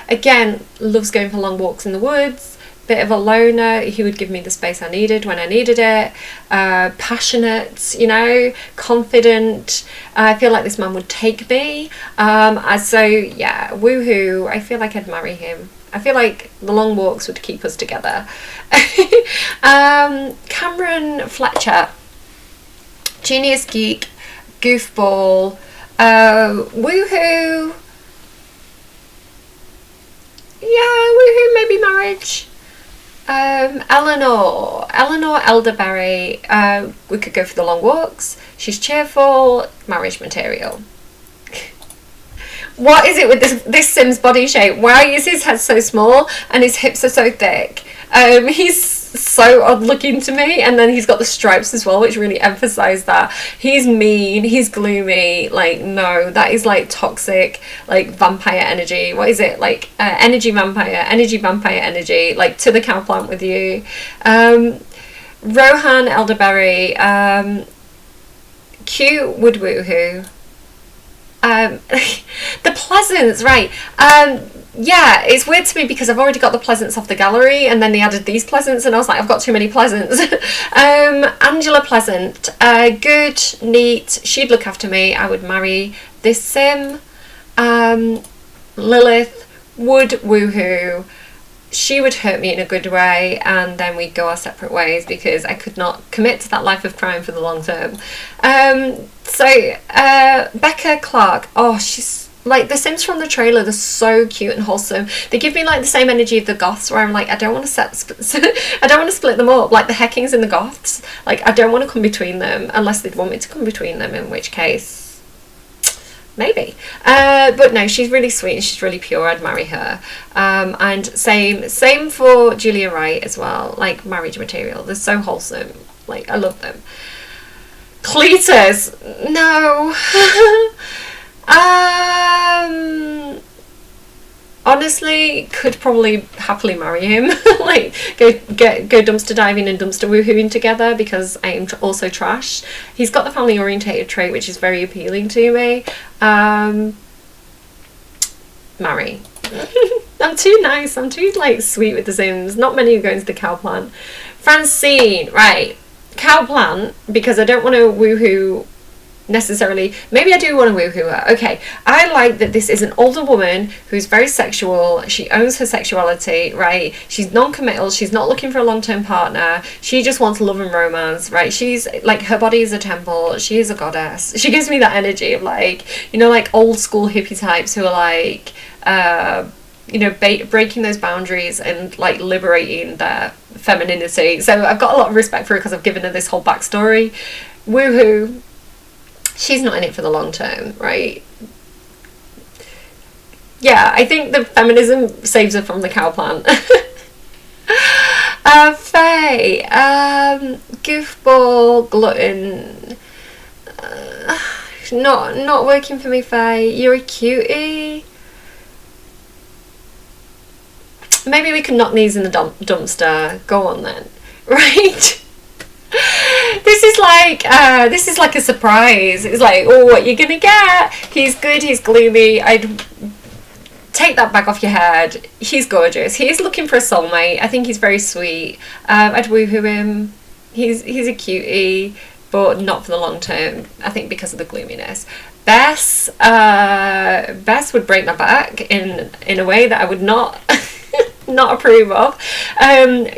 Again, loves going for long walks in the woods. Bit of a loner. He would give me the space I needed when I needed it. Passionate, you know, confident. I feel like this man would take me. So yeah, woohoo. I feel like I'd marry him. I feel like the long walks would keep us together. Cameron Fletcher. Genius geek. Goofball. Woohoo. Yeah, woohoo, maybe marriage. Eleanor Elderberry. We could go for the long walks. She's cheerful. Marriage material. What is it with this Sim's body shape? Why is his head so small and his hips are so thick? He's so odd looking to me, and then he's got the stripes as well, which really emphasize that. He's mean, he's gloomy. Like, no, that is like toxic, like vampire energy. What is it? Like energy vampire energy. Like, to the Cowplant with you. Rohan Elderberry. Cute would woohoo. The Pleasants, right. Yeah, it's weird to me because I've already got the Pleasants off the gallery, and then they added these Pleasants, and I was like, I've got too many Pleasants. Angela Pleasant. Good, neat, she'd look after me. I would marry this sim. Lilith would woohoo. She would hurt me in a good way, and then we'd go our separate ways because I could not commit to that life of crime for the long term. Becca Clark. Oh, she's like the Sims from the trailer. They're so cute and wholesome. They give me like the same energy of the Goths, where I'm like, I don't want to I don't want to split them up. Like the Heckings and the Goths. Like, I don't want to come between them unless they'd want me to come between them, in which case maybe. But no, she's really sweet and she's really pure. I'd marry her. And same for Julia Wright as well. Like, marriage material. They're so wholesome. Like, I love them. Cletus. No. Honestly, could probably happily marry him. Like, go dumpster diving and dumpster woohooing together because I am also trash. He's got the family orientated trait, which is very appealing to me. Marry. I'm too nice. I'm too like sweet with the Sims. Not many are going to the Cowplant. Francine, right? Cowplant, because I don't want to woohoo necessarily. Maybe I do want to woohoo her. Okay, I like that this is an older woman who's very sexual. She owns her sexuality, right? She's non-committal. She's not looking for a long-term partner. She just wants love and romance, right? She's like, her body is a temple. She is a goddess. She gives me that energy of like, you know, like old school hippie types who are like, you know, breaking those boundaries and like liberating their femininity. So I've got a lot of respect for her because I've given her this whole backstory. Woohoo. She's not in it for the long term, right? Yeah, I think the feminism saves her from the cowplant. Faye, goofball, glutton. Not working for me, Faye. You're a cutie. Maybe we can knock these in the dumpster. Go on then. Right? This is like a surprise. It's like, oh, what you're gonna get? He's good, he's gloomy. I'd take that bag off your head. He's gorgeous. He is looking for a soulmate. I think he's very sweet. I'd woohoo him. He's a cutie, but not for the long term. I think because of the gloominess. Bess would break my back in a way that I would not not approve of.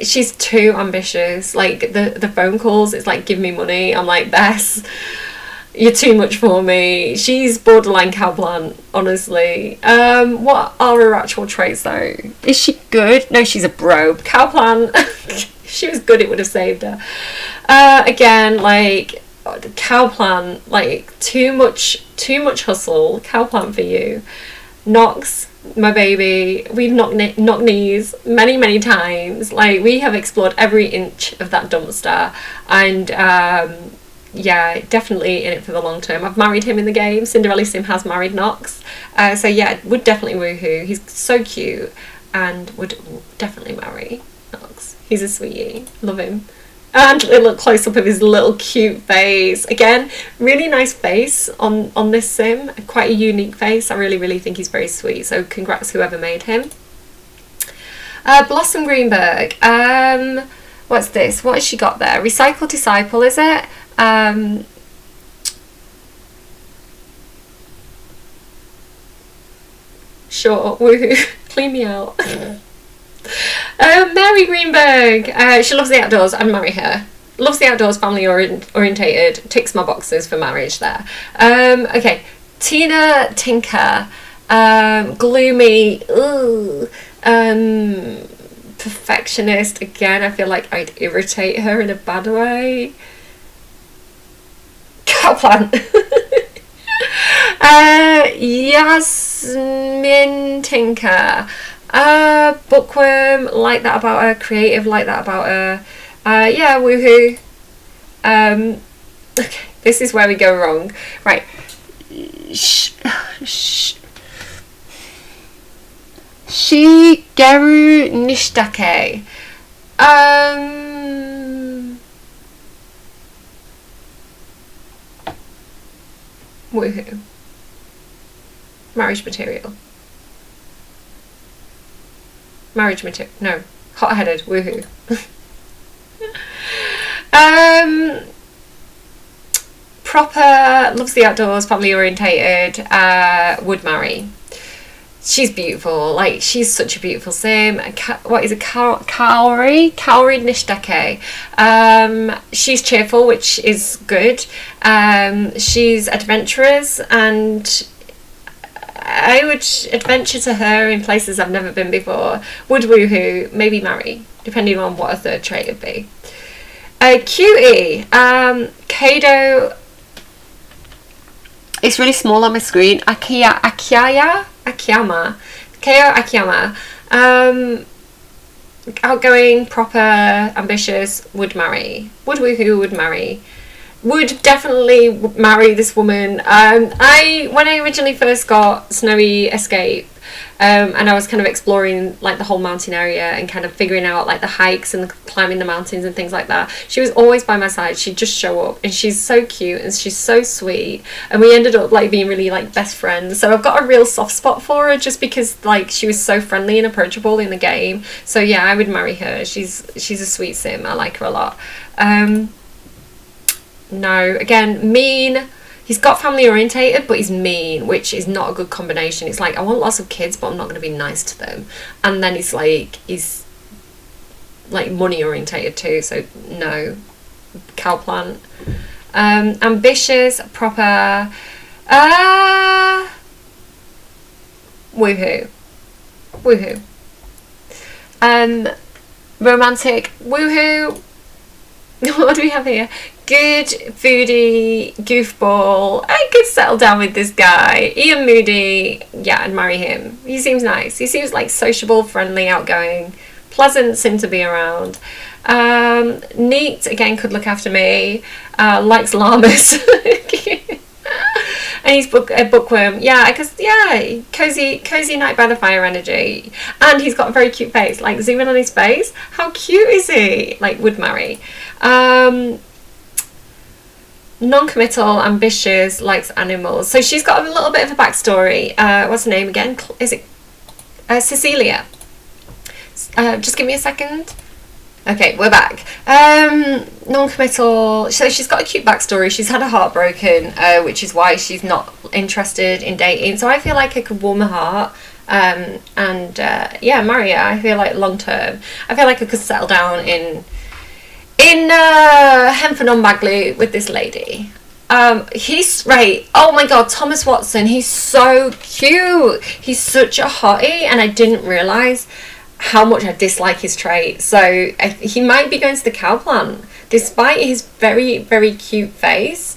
She's too ambitious. Like the phone calls, it's like, give me money. I'm like, Bess, you're too much for me. She's borderline cowplant, honestly. What are her actual traits though? Is she good? No, she's a bro. Cowplant. If she was good, it would have saved her. Again, like cowplant, like too much hustle. Cowplant for you. Knox, my baby, we've knocked knees many times. Like, we have explored every inch of that dumpster, and yeah, definitely in it for the long term. I've married him in the game. Cinderella Sim has married Knox, so yeah, would definitely woohoo. He's so cute and would definitely marry Knox. He's a sweetie, love him. And a little close up of his little cute face. Again, really nice face on this sim. Quite a unique face. I really think he's very sweet. So congrats whoever made him. Blossom Greenberg. What's this? What has she got there? Recycle Disciple, is it? Sure. Woohoo. Clean me out. Mary Greenberg. She loves the outdoors. I'd marry her. Loves the outdoors, family orientated. Ticks my boxes for marriage there. Okay. Tina Tinker. Gloomy. Perfectionist. Again, I feel like I'd irritate her in a bad way. Cowplant. Yasmin Tinker. Bookworm, like that about her. Creative, like that about her. Yeah, woohoo. Okay, this is where we go wrong. Right. Shigeru Nishtake. Woohoo. Marriage material. Marriage material. No. Hot-headed. Woohoo. Proper, loves the outdoors, family orientated, would marry. She's beautiful. Like, she's such a beautiful sim. What is it? Kaori Nishtake. She's cheerful, which is good. She's adventurous, and I would adventure to her in places I've never been before. Would woohoo, maybe marry, depending on what a third trait would be. Cutie. Kado. It's really small on my screen. Akiyama. Keo Akiyama. Outgoing, proper, ambitious, would marry. Would woohoo, would marry. Would definitely marry this woman. When I originally first got Snowy Escape, and I was kind of exploring like the whole mountain area and kind of figuring out like the hikes and climbing the mountains and things like that, she was always by my side. She'd just show up, and she's so cute and she's so sweet, and we ended up like being really like best friends. So I've got a real soft spot for her, just because like she was so friendly and approachable in the game. So yeah, I would marry her. She's a sweet sim. I like her a lot. No, again, mean. He's got family orientated, but he's mean, which is not a good combination. It's like, I want lots of kids, but I'm not going to be nice to them. And then he's like money orientated too, so no. Cowplant. Ambitious, proper. Woohoo. Woohoo. Romantic. Woohoo. What do we have here? good foodie goofball. I could settle down with this guy. Ian Moody, yeah, I'd marry him. He seems nice. He seems like sociable, friendly, outgoing, pleasant sim to be around. Neat, again, could look after me. Likes llamas. And he's a bookworm. Yeah, because, yeah, cozy night by the fire energy. And he's got a very cute face. Like, zoom in on his face. How cute is he? Like, would marry. Non-committal, ambitious, likes animals. So she's got a little bit of a backstory. What's her name again? Is it Cecilia? Just give me a second. Okay, we're back. Non-committal. So she's got a cute backstory. She's had her heart broken, which is why she's not interested in dating. So I feel like I could warm her heart and yeah, marry her. I feel like long term. I feel like I could settle down in Henford on Bagley with this lady. He's right. Oh my god, Thomas Watson. He's so cute. He's such a hottie, and I didn't realise how much I dislike his trait. So he might be going to the Cowplant, despite his very, very cute face.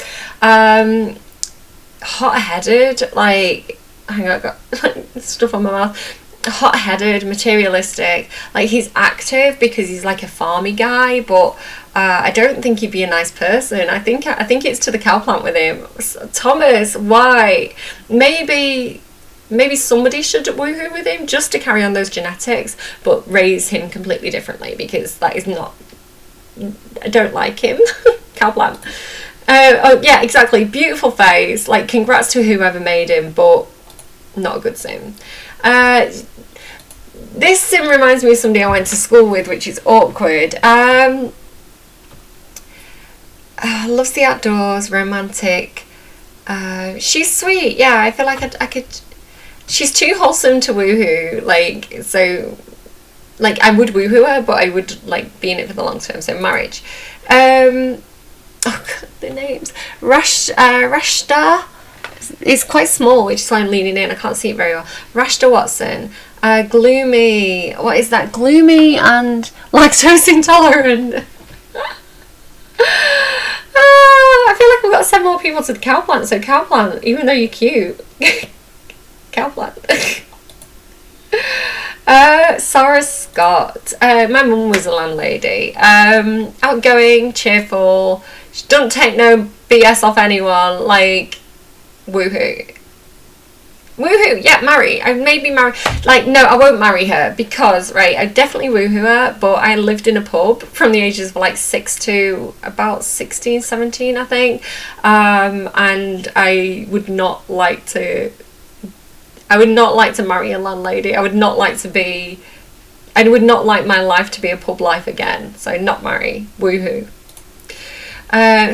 Hot-headed, like, hang on, I got like, stuff on my mouth. Hot-headed, materialistic. Like, he's active because he's like a farmy guy, but I don't think he'd be a nice person. I think it's to the Cowplant with him. Thomas, why? Maybe somebody should woohoo with him just to carry on those genetics, but raise him completely differently, because that is not... I don't like him. Cowplant. Oh, yeah, exactly. Beautiful face. Like, congrats to whoever made him, but not a good sim. This sim reminds me of somebody I went to school with, which is awkward. Loves the outdoors, romantic. She's sweet. Yeah, I feel like I could... She's too wholesome to woohoo, like, so, like, I would woohoo her, but I would, like, be in it for the long term, so marriage. Oh god, the names. Rashta is quite small, which is why I'm leaning in, I can't see it very well. Rashta Watson. Gloomy, what is that? Gloomy and lactose intolerant. I feel like we've got to send more people to the Cowplant, so Cowplant, even though you're cute. Cowplant. Sarah Scott. My mum was a landlady. Outgoing, cheerful. She doesn't take no BS off anyone. Like, woohoo. Woohoo, yeah, marry. I maybe marry. Like, no, I won't marry her because, right, I definitely woohoo her, but I lived in a pub from the ages of like 6 to about 16, 17, I think. And I would not like to marry a landlady. I would not like my life to be a pub life again. So not marry. Woohoo.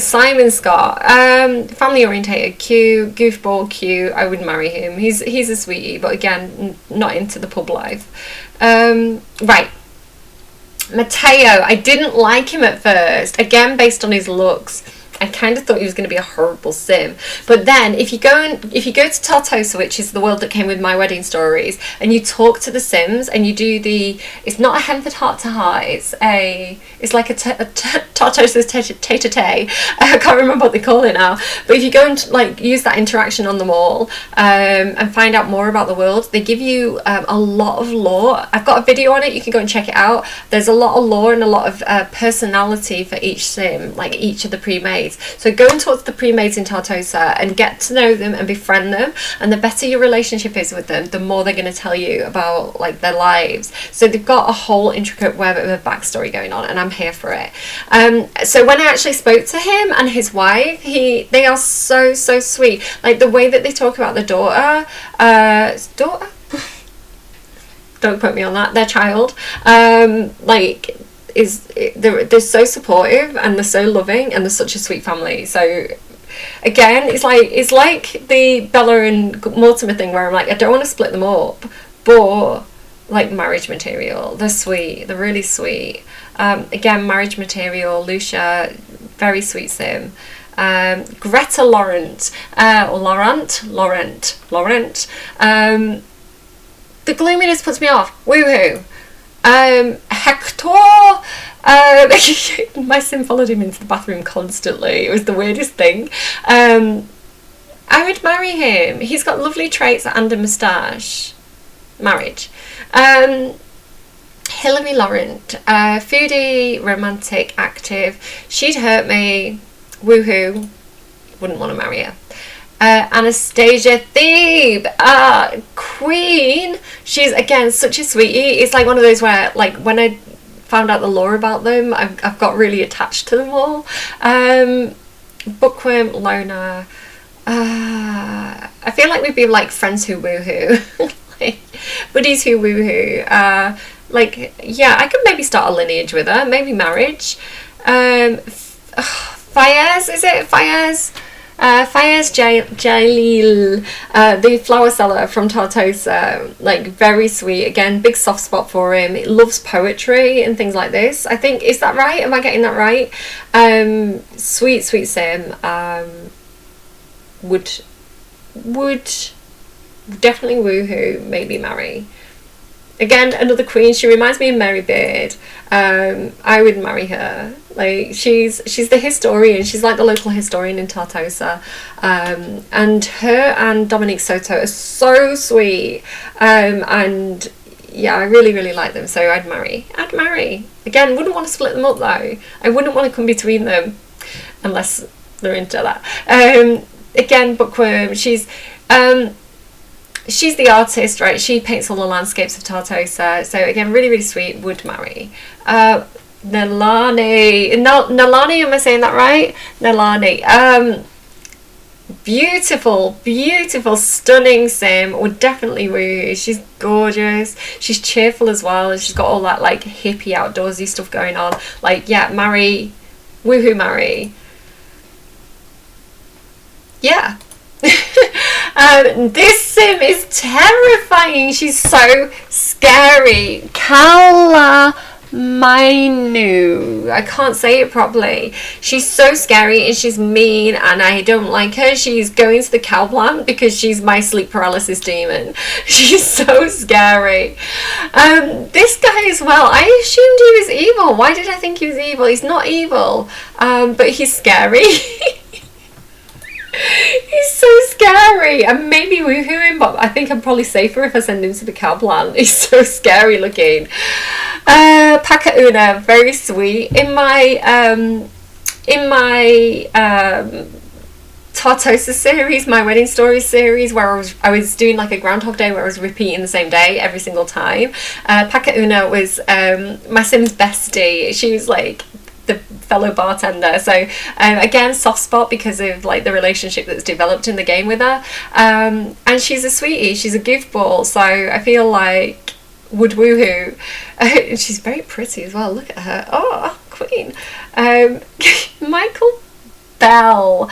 Simon Scott. Family orientated, cute, goofball, cute. I would marry him. He's a sweetie, but again, not into the pub life. Right. Mateo. I didn't like him at first. Again, based on his looks. I kind of thought he was going to be a horrible sim, but then if you go to Tartosa, which is the world that came with My Wedding Stories, and you talk to the Sims and you do it's not a Henford heart to heart, it's like a Tartosa's tete-a-tete. I can't remember what they call it now, but if you go and like use that interaction on them all and find out more about the world, they give you a lot of lore. I've got a video on it, you can go and check it out. There's a lot of lore and a lot of personality for each sim, like each of the pre-mades. So go and talk to the pre-mades in Tartosa and get to know them and befriend them, and the better your relationship is with them, the more they're going to tell you about like their lives. So they've got a whole intricate web of a backstory going on, and I'm here for it. So when I actually spoke to him and his wife, they are so sweet. Like the way that they talk about the daughter, don't quote me on that, their child, like they're so supportive and they're so loving and they're such a sweet family. So again, it's like the Bella and Mortimer thing where I'm like, I don't want to split them up, but like marriage material. They're sweet, they're really sweet. Again, marriage material. Lucia, very sweet sim. Greta Laurent. The gloominess puts me off. Woohoo. Hector, My sim followed him into the bathroom constantly. It was the weirdest thing. I would marry him. He's got lovely traits and a moustache. Marriage. Hilary Laurent, foodie, romantic, active. She'd hurt me. Woohoo. Wouldn't want to marry her. Anastasia Thebe, queen. She's, again, such a sweetie. It's like one of those where, like, when I found out the lore about them, I've got really attached to them all. Bookworm, Lona. I feel like we'd be like friends who woohoo. Like, buddies who woohoo. Like, yeah, I could maybe start a lineage with her, maybe marriage. Fayez, is it? Fayez? Fayez Jalil, the flower seller from Tartosa, like, very sweet. Again, big soft spot for him. He loves poetry and things like this. I think, is that right? Am I getting that right? Sweet Sim. Would definitely woohoo, maybe marry. Again, another queen. She reminds me of Mary Beard. I would marry her. Like, she's the historian. She's like the local historian in Tartosa. And her and Dominique Soto are so sweet. And yeah, I really, really like them. So I'd marry. Again, wouldn't want to split them up though. I wouldn't want to come between them unless they're into that. Again, Bookworm. She's the artist, right? She paints all the landscapes of Tartosa. So again, really, really sweet. Would marry. Nalani, am I saying that right? Nalani. Beautiful, stunning sim. Would definitely woo. She's gorgeous. She's cheerful as well, and she's got all that like hippie outdoorsy stuff going on. Like, yeah, marry, woohoo, marry. Yeah. This sim is terrifying. She's so scary. Kalamainu. I can't say it properly. She's so scary and she's mean and I don't like her. She's going to the Cowplant because she's my sleep paralysis demon. She's so scary. This guy as well. I assumed he was evil. Why did I think he was evil? He's not evil, but he's scary. He's so scary. And maybe woohoo him, but I think I'm probably safer if I send him to the Cowplant. He's so scary looking. Pakauna, very sweet. In my Tartosa series, my wedding stories series, where I was doing like a Groundhog Day where I was repeating the same day every single time. Pakauna was my Sim's bestie. She was like the fellow bartender, so again, soft spot because of like the relationship that's developed in the game with her, and she's a sweetie, she's a goofball, so I feel like would woohoo. She's very pretty as well, look at her. Oh, queen. Michael Bell.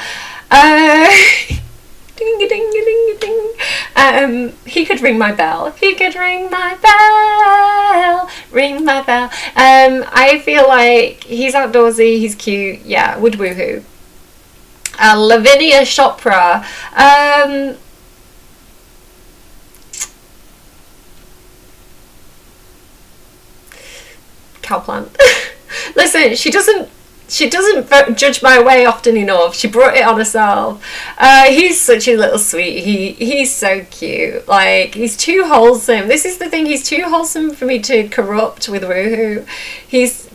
Ding ding ding ding ding. He could ring my bell. He could ring my bell. Ring my bell. I feel like he's outdoorsy. He's cute. Yeah, would woohoo. Lavinia Chopra. Cowplant. Listen, she doesn't judge my way often enough. She brought it on herself. He's such a little sweet. He's so cute. Like, he's too wholesome. This is the thing. He's too wholesome for me to corrupt with woohoo. He's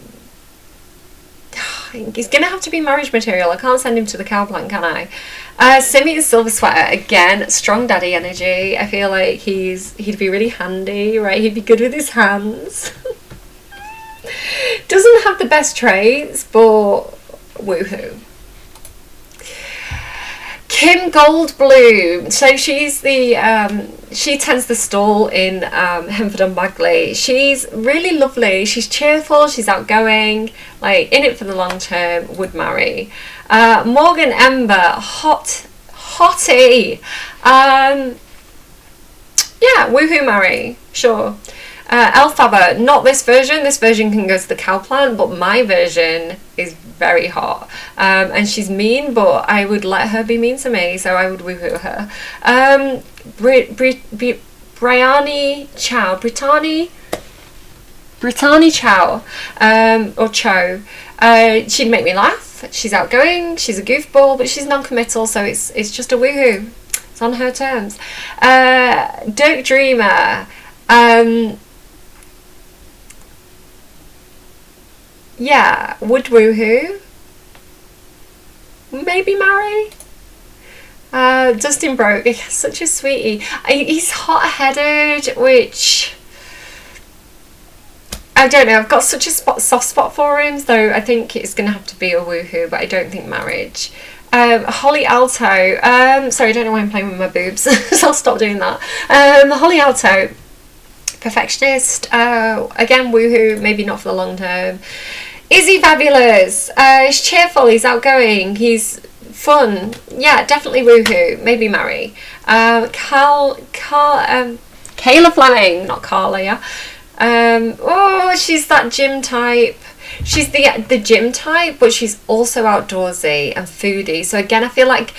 gonna have to be marriage material. I can't send him to the Cowplant, can I? Simeon Silver Sweater, again, strong daddy energy. I feel like he'd be really handy, right? He'd be good with his hands. Doesn't have the best traits, but woohoo. Kim Goldbloom. So she's the she tends the stall in Henford on Bagley. She's really lovely. She's cheerful. She's outgoing. Like, in it for the long term. Would marry. Morgan Ember, hottie. Yeah, woohoo, marry. Sure. Elphaba, not this version. This version can go to the Cowplant, but my version is very hot. And she's mean, but I would let her be mean to me, so I would woohoo her. Brittany Chow. Brittany? Brittany Chow, or Cho. She'd make me laugh. She's outgoing, she's a goofball, but she's non-committal, so it's just a woohoo. It's on her terms. Dirk Dreamer. Yeah, would woohoo. Maybe marry. Dustin Broke, such a sweetie. He's hot-headed, which I don't know. I've got such a soft spot for him, so I think it's gonna have to be a woohoo, but I don't think marriage. Holly Alto. Sorry, I don't know why I'm playing with my boobs, so I'll stop doing that. Holly Alto, perfectionist. Again, woohoo. Maybe not for the long term. Is he fabulous? He's cheerful. He's outgoing. He's fun. Yeah, definitely woohoo. Maybe marry. Kayla Fleming, not Carla. Yeah. Oh, she's that gym type. She's the gym type, but she's also outdoorsy and foodie. So again, I feel like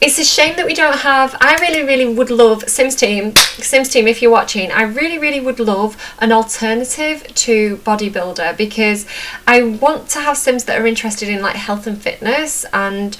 it's a shame that we don't have. I really would love Sims team, if you're watching, I really would love an alternative to bodybuilder, because I want to have Sims that are interested in like health and fitness and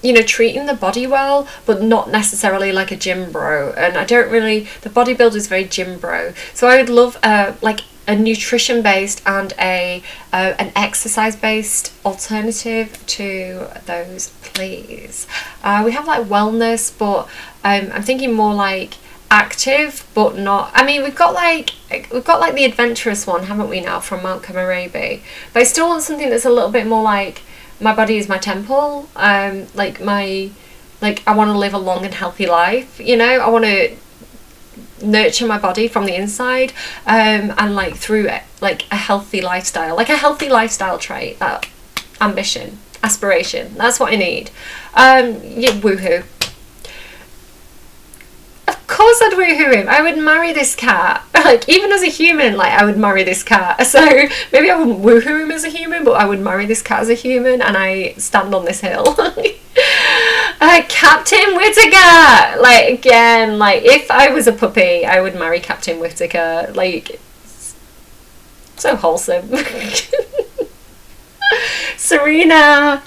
you know, treating the body well, but not necessarily like a gym bro. And I don't really, the bodybuilder is very gym bro. So I would love like a nutrition based and an exercise based alternative to those, please. We have like wellness, but I'm thinking more like active, but not. I mean, we've got like the adventurous one, haven't we now, from Mount Kamarabi? But I still want something that's a little bit more like my body is my temple. I want to live a long and healthy life. You know, I want to nurture my body from the inside, and like through it, like a healthy lifestyle trait, that ambition, aspiration. That's what I need. Yeah, woohoo. Of course I'd woohoo him. I would marry this cat. Like, even as a human, like, I would marry this cat. So maybe I wouldn't woohoo him as a human, but I would marry this cat as a human, and I stand on this hill. Captain Whittaker. Like, again, like, if I was a puppy, I would marry Captain Whittaker. Like, so wholesome. Serena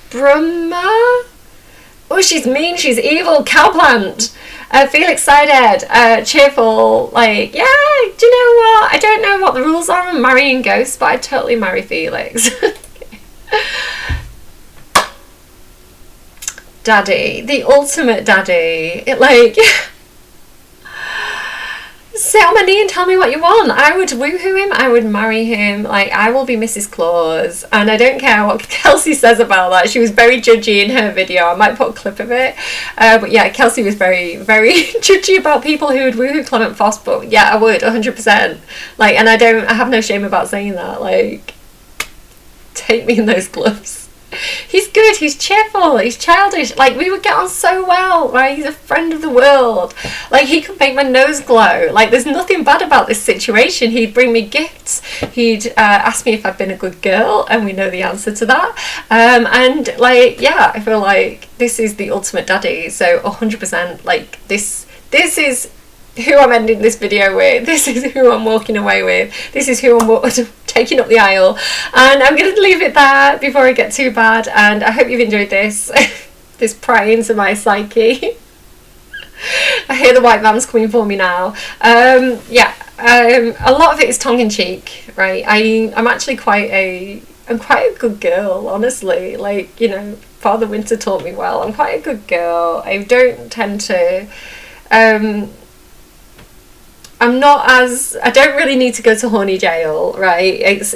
Brummer. Oh, she's mean, she's evil. Cowplant. Feel excited, cheerful, like, yeah, do you know what? I don't know what the rules are on marrying ghosts, but I'd totally marry Felix. Daddy, the ultimate daddy. It, like, sit on my knee and tell me what you want. I would woohoo him, I would marry him, like, I will be Mrs. Claus, and I don't care what Kelsey says about that. She was very judgy in her video. I might put a clip of it, but yeah, Kelsey was very judgy about people who would woohoo Clement Foss, but yeah, I would 100%. Like, and I have no shame about saying that. Like, take me in those gloves. He's good, he's cheerful, he's childish, like, we would get on so well, right? He's a friend of the world, like, he could make my nose glow, like, there's nothing bad about this situation. He'd bring me gifts, he'd ask me if I've been a good girl, and we know the answer to that, and, like, yeah, I feel like this is the ultimate daddy. So 100%, like, this is who I'm ending this video with, this is who I'm walking away with, this is who I'm taking up the aisle, and I'm going to leave it there before I get too bad. And I hope you've enjoyed this this pry into my psyche. I hear the white van's coming for me now. Yeah, a lot of it is tongue-in-cheek, right? I'm actually quite a good girl, honestly. Like, you know, Father Winter taught me well. I'm quite a good girl. I don't tend to I don't really need to go to horny jail, right? It's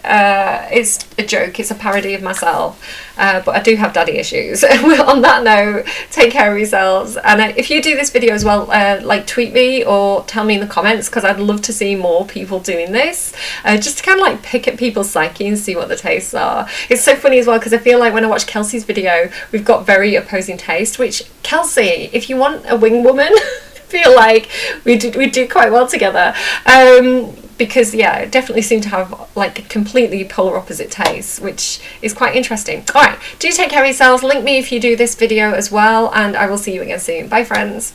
a joke, it's a parody of myself, but I do have daddy issues. On that note, take care of yourselves, and if you do this video as well, like, tweet me or tell me in the comments, because I'd love to see more people doing this, just to kind of like pick at people's psyche and see what the tastes are. It's so funny as well, because I feel like when I watch Kelsey's video, we've got very opposing taste, which, Kelsey, if you want a wing woman, feel like we do quite well together, because yeah, I definitely seem to have like completely polar opposite tastes, which is quite interesting. All right, do take care of yourselves. Link me if you do this video as well, and I will see you again soon. Bye, friends.